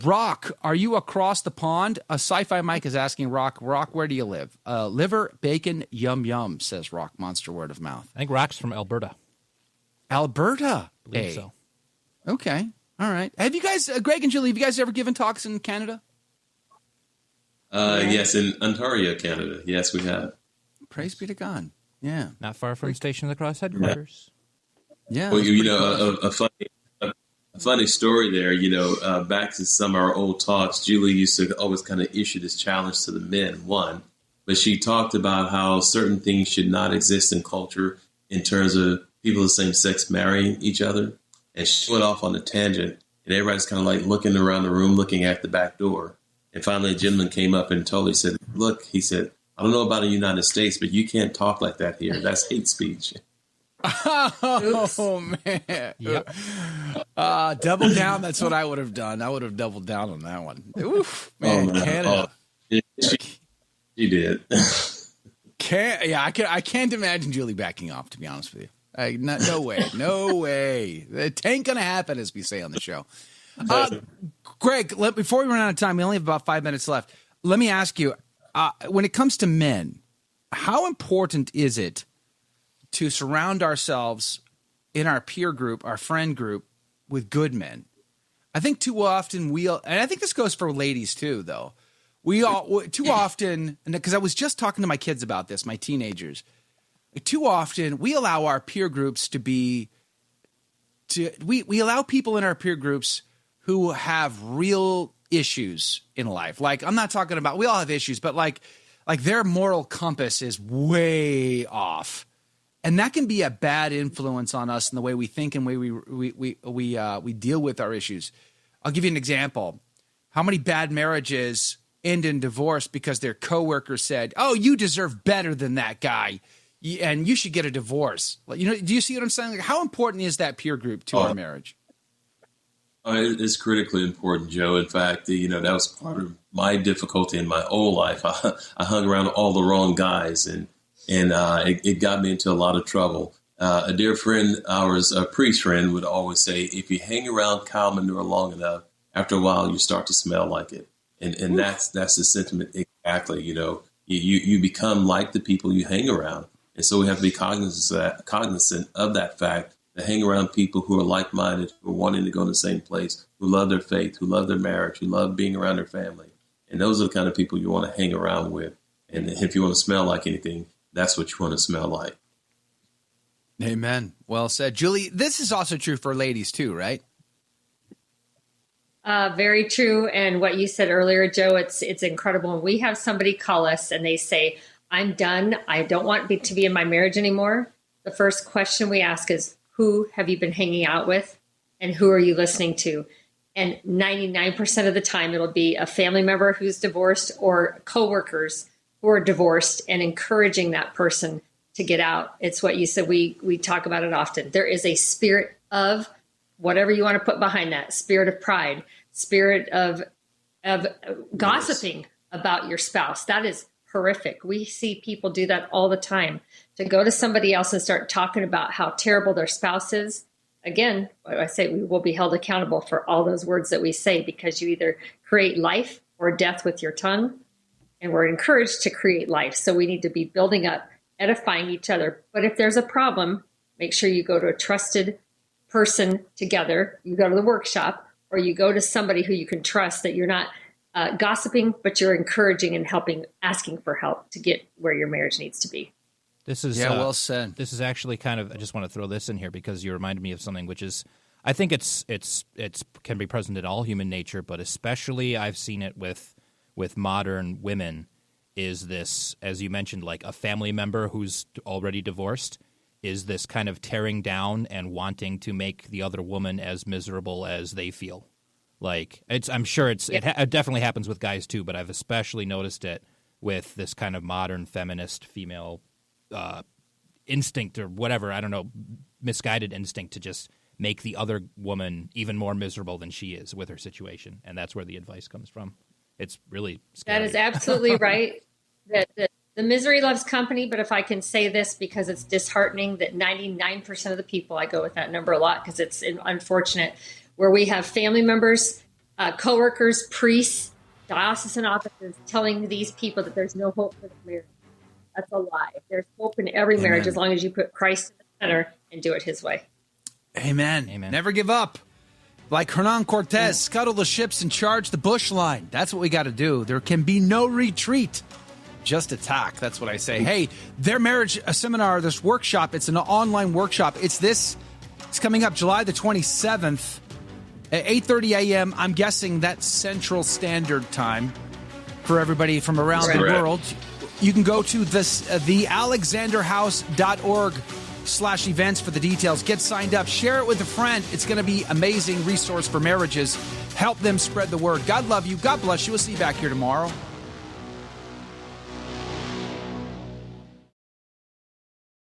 Rock, are you across the pond? A Sci-Fi Mike is asking Rock, where do you live? Liver, bacon, yum, yum, says Rock Monster Word of Mouth. I think Rock's from Alberta. Alberta? I believe so. Okay. All right. Have you guys, Greg and Julie, have you guys ever given talks in Canada? Yes, in Ontario, Canada. Yes, we have. Praise be to God. Yeah. Not far from Station of the Cross headquarters. Yeah. Well, a funny story there. Back to some of our old talks, Julie used to always kind of issue this challenge to the men. But she talked about how certain things should not exist in culture in terms of people of the same sex marrying each other. And she went off on a tangent, and everybody's kind of like looking around the room, looking at the back door. And finally, a gentleman came up and told her, he said, look, he said, I don't know about the United States, but you can't talk like that here. That's hate speech. Oh, man. Yep. Double down. That's what I would have done. I would have doubled down on that one. Oof, man, Canada. She did. I can't imagine Julie backing off, to be honest with you. No way. No way. It ain't going to happen, as we say on the show. Greg, before we run out of time, we only have about 5 minutes left. Let me ask you, when it comes to men, how important is it to surround ourselves in our peer group, our friend group, with good men? I think too often and I think this goes for ladies too, though. We all too often, because I was just talking to my kids about this, my teenagers. Too often we allow our peer groups we allow people in our peer groups who have real issues in life. Like, I'm not talking about, we all have issues, but like their moral compass is way off. And that can be a bad influence on us in the way we think and way we deal with our issues. I'll give you an example. How many bad marriages end in divorce because their coworker said, "Oh, you deserve better than that guy, and you should get a divorce." Do you see what I'm saying? Like, how important is that peer group to our marriage? It's critically important, Joe. In fact, that was part of my difficulty in my whole life. I hung around all the wrong guys, and it got me into a lot of trouble. A dear friend, ours, a priest friend, would always say, if you hang around cow manure long enough, after a while, you start to smell like it. And that's the sentiment exactly. You become like the people you hang around. And so we have to be cognizant of that fact, to hang around people who are like-minded, who are wanting to go in the same place, who love their faith, who love their marriage, who love being around their family. And those are the kind of people you want to hang around with. And if you want to smell like anything, that's what you want to smell like. Amen. Well said. Julie, this is also true for ladies too, right? Very true. And what you said earlier, Joe, it's incredible. When we have somebody call us and they say, I'm done, I don't want to be in my marriage anymore, the first question we ask is, who have you been hanging out with and who are you listening to? And 99% of the time, it'll be a family member who's divorced or coworkers who are divorced, and encouraging that person to get out. It's what you said. We talk about it often. There is a spirit of whatever you want to put behind that, spirit of pride, spirit of gossiping about your spouse. That is horrific. We see people do that all the time, to go to somebody else and start talking about how terrible their spouse is. Again, I say we will be held accountable for all those words that we say, because you either create life or death with your tongue, and we're encouraged to create life. So we need to be building up, edifying each other. But if there's a problem, make sure you go to a trusted person together. You go to the workshop, or you go to somebody who you can trust, that you're not gossiping, but you're encouraging and helping, asking for help to get where your marriage needs to be. This is well said. This is actually kind of, I just want to throw this in here because you reminded me of something, which is, I think it's can be present in all human nature, but especially I've seen it with modern women, is this, as you mentioned, like a family member who's already divorced, is this kind of tearing down and wanting to make the other woman as miserable as they feel. Like, I'm sure it definitely happens with guys too, but I've especially noticed it with this kind of modern feminist female instinct, or whatever, I don't know, misguided instinct to just make the other woman even more miserable than she is with her situation. And that's where the advice comes from. It's really scary. That is absolutely right. The misery loves company, but if I can say this, because it's disheartening that 99% of the people, I go with that number a lot because it's unfortunate, where we have family members, coworkers, priests, diocesan officers telling these people that there's no hope for the marriage. That's a lie. There's hope in every marriage as long as you put Christ in the center and do it his way. Amen. Never give up. Like Hernan Cortez, scuttle the ships and charge the bush line. That's what we got to do. There can be no retreat, just attack. That's what I say. Hey, their marriage seminar, this workshop, it's an online workshop. It's coming up July the 27th at 8:30 a.m. I'm guessing that's Central Standard Time for everybody from around the world. You can go to thealexanderhouse.org/events for the details. Get signed up. Share it with a friend. It's going to be an amazing resource for marriages. Help them spread the word. God love you. God bless you. We'll see you back here tomorrow.